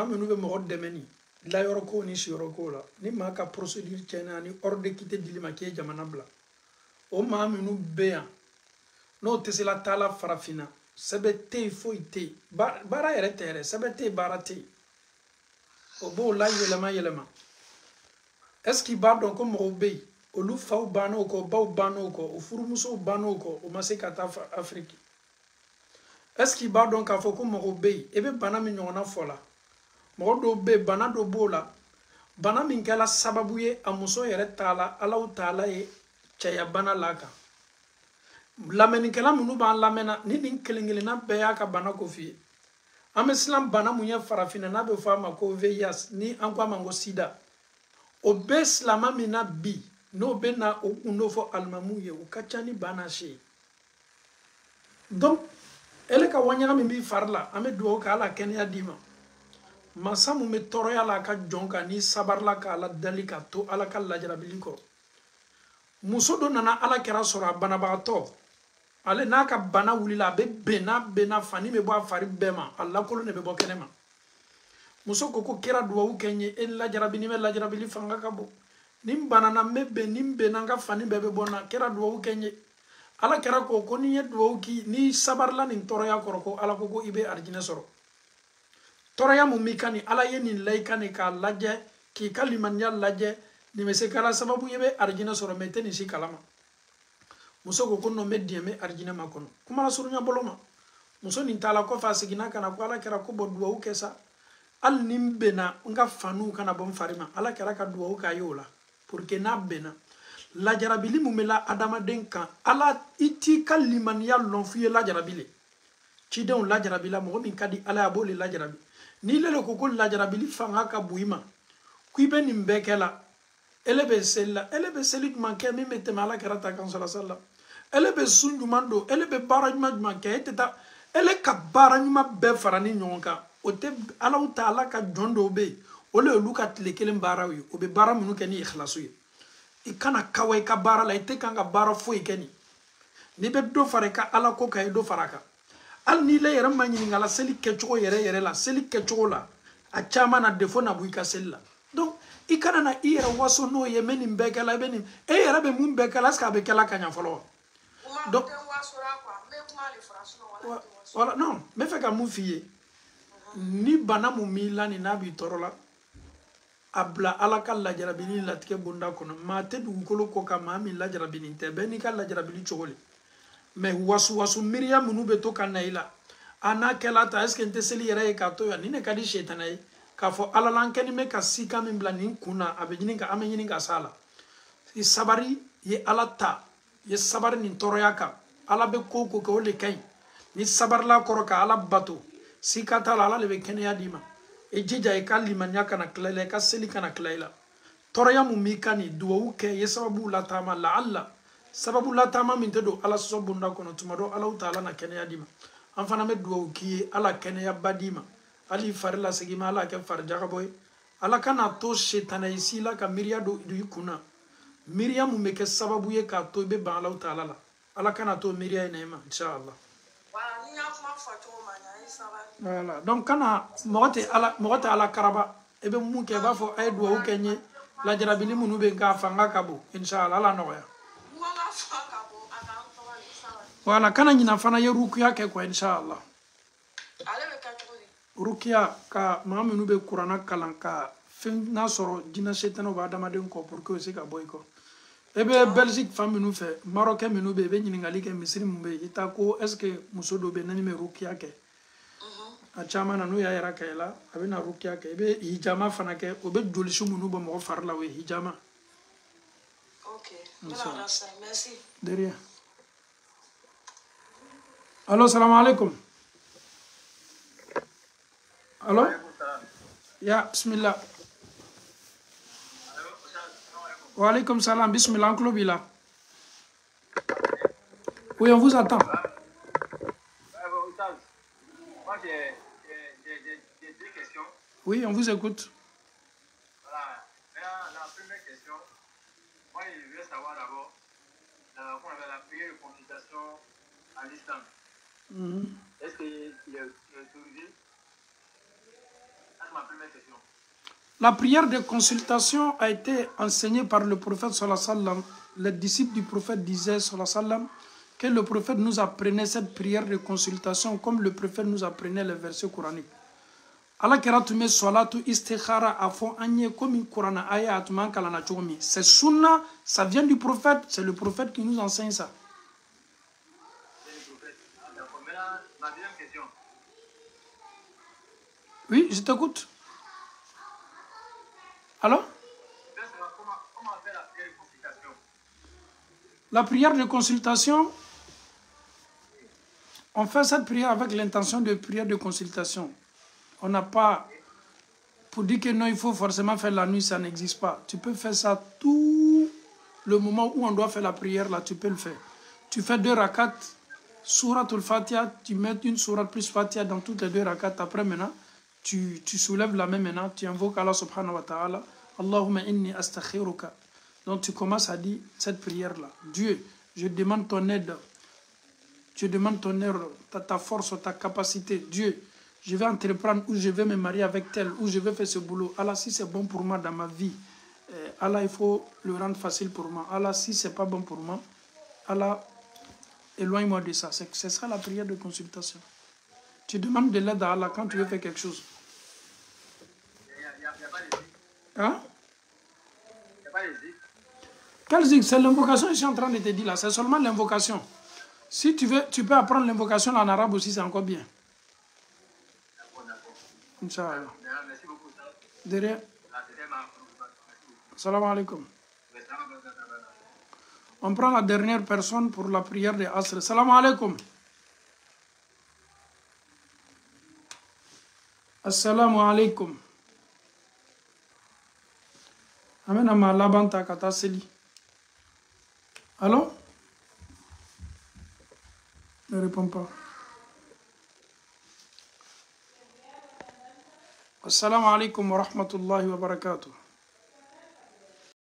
me nouveau mort de meni. La yoroko ni si yoroko la. Ni ma ka procédure tienne ni hors de quitter dilima qui est jamana bla. O ma me nou béa. No te se la tala farafina. Sebe te foite. Bara ere tere. Sebe te bara te. O bo la yelema. Est-ce qu'il bat donc comme obéi? O lu fa bano ko ba bano ko o furumuso bano ko o masekata Afrique. Est-ce qu'il bat donc à faut comme obéi? Et bien bana mi nyona fola. Mo do be bana do bola. Bana min kala sababuye amuso yere tala ala taala e chaya bana laka. Lameni kala munu ba lamena ni nin kelengelena be ya ka bana ko fi. Am islam bana munya farafina na be fama ko VIH ni ankwa mango sida. O be islama mina bi no be na o unofo almamuye o kachani bana she. Donc ele ka wanyanga mi bi farla ame duo ka ala kenya dima. Masamu me toroya la ka jonka ni sabarla ka ala dalika to ala ka lajarabiliko. Muso do nana ala kera sora bana bato. Ale naka bana wulila be bena fani me bo afari bema alla kolo ne be bo kenema. Muso koko kera duwa kenye en lajarabini me lajarabili fanga kabo. Nim banana mebe nimbe nanga fani bebe bona kera duwa kenye. Ala kera koko ni duwa ki ni sabarla ni toroya koroko ala koko ibe arjine soro. Toroya mumikani ala ye ni laikani ka laje ki kalimanya laje ni mesekala sababu yebe arjine soro mete ni si kalama. Muso ko no medieme arjina makono kuma la surunya boloma muso ni tala ko fa sigina kana ko ala kera ko bodwa u kesa al nimbena nga fanu kana bom farima ala kera ka duwa u ka yola pour que na bena la jarabili mumela adama denka ala iti kaliman ya lonfuye la jarabili ci don la jarabila mo min kadi ala aboli la jarabi ni lele ko la jarabili fanga ka buima kuibe ni mbekela elebe seli manke mi mette mala karata kan sala elebe sunjumando elebe barajma manke eteta ele ka barajma be farani nyonka ote ala taala ka jondo be ole luka tlekelen barawi obe bara munu keni ikhlasu ikana kawai ka bara la ite kan ga bara fo ikeni ni be do fare ka ala ko kay do faraka al ni le yaram manyini ngala seli kecho yere la seli kecho la a chama na defo na buika sella donc ikana na ira waso no yemeni mbekala beni e yara be mun bekala ska be kala kanya folo donc voilà non me fait ka mu fiye ni bana mu mila ni nabi torola abla ala kal la jarabini latike bunda kono ma te du kolo ko ka ma mi la jarabini te beni kal la jarabini chogole mais wasu miriam nu be to kanaila ana kala ta est-ce que nte seli yere ka to ya ni ne kadi shetanai ka fo ala lankeni me ka sika min bla nin kuna abejini ka amenyini ka sala i sabari ye ala ta ye sabari nin toroyaka ala be koko ko le kay ni sabar la koroka ala bato sika ta ala le be kenya dima e jija e kalima nyaka na klele ka seli kana klela toroya mu mikani duwa ke ye sababu la tama la alla sababu la tama min tedo ala so bunda kono tumado ala taala na kenya dima amfana me duwa ki ala kenya badima ali farla segima ala ke farjaga boy ala kana to shetana isila ka miria do ikuna miriam me ke sababu ye ka to be ba ala taala la ala kana to miria neema inshallah voilà donc kana mogote ala karaba ebe mu ke ba fo ay do kenye la jarabili munu be ka fanga kabo inshallah ala noya voilà kana nyina fana ye ruku yake ko inshallah rukia ka maa minnu bɛ kuranna kalan ka fɛn n'a sɔrɔ jinɛ setanaw bɛ adamaden kɔ pour que o se ka bɔ i kɔ e bɛ Belgique fan minnu fɛ Marocain minnu bɛ yen i bɛ ɲininkali kɛ misiri min bɛ yen i ta ko est ce que muso dɔ bɛ yen n'ani bɛ rukia kɛ a caman na n'u y'a yɛrɛ kɛ i la a bɛ na rukia kɛ i bɛ hijama fana kɛ o bɛ jolisi minnu bɔ mɔgɔ fari la o ye hijama. Ok, merci. De rien. Allo, salam alaikum. Allo? Ya, bismillah. Wa alaikum salam, bismillah, Uncle Bila. Oui, on vous attend. Moi, j'ai deux questions. Oui, on vous écoute. Voilà. La première question, moi, je veux savoir d'abord la prière de consultation à l'islam. Est-ce qu'il est autorisé? C'est ma première question. La prière de consultation a été enseignée par le prophète sallallahu alayhi wa sallam. Les disciples du prophète disaient sallallahu alayhi wa sallam que le prophète nous apprenait cette prière de consultation comme le prophète nous apprenait les versets coraniques. Allah kera tume salatu istikhara a fond anye comme Coran aya atman kalana chomi. C'est sunna, ça vient du prophète, c'est le prophète qui nous enseigne ça. C'est le prophète. D'accord. Maintenant, ma deuxième question. Oui, je t'écoute. Alors? Comment faire la prière de consultation? La prière de consultation, on fait cette prière avec l'intention de prière de consultation. On n'a pas, pour dire que non, il faut forcément faire la nuit, ça n'existe pas. Tu peux faire ça tout le moment où on doit faire la prière, là, tu peux le faire. Tu fais 2 rakats, Souratul Fatiha, tu mets une sourate plus Fatiha dans toutes les 2 rakats. Après, maintenant, tu soulèves la main maintenant, tu invoques Allah subhanahu wa ta'ala. Allahumma inni astakhiruka. Donc tu commences à dire cette prière-là. Dieu, je demande ton aide. Je demande ton aide, ta force, ta capacité. Dieu, je vais entreprendre ou je vais me marier avec tel, ou je vais faire ce boulot. Allah, si c'est bon pour moi dans ma vie, Allah, il faut le rendre facile pour moi. Allah, si c'est pas bon pour moi, Allah, éloigne-moi de ça. Ce sera la prière de consultation. Tu demandes de l'aide à Allah quand tu veux faire quelque chose. Hein? Il n'y a pas de zik. Quel zik? C'est l'invocation que je suis en train de te dire là. C'est seulement l'invocation. Si tu veux, tu peux apprendre l'invocation en arabe aussi, c'est encore bien. D'accord. Inch'Allah. Merci beaucoup. De rien. Salam alaikum. On prend la dernière personne pour la prière de Asr. Salam alaikum. Assalamu alaikum. Amena ma labanta kata seli. Allô? Ne réponds pas. Assalamu alaikum wa rahmatullahi wa barakatuh.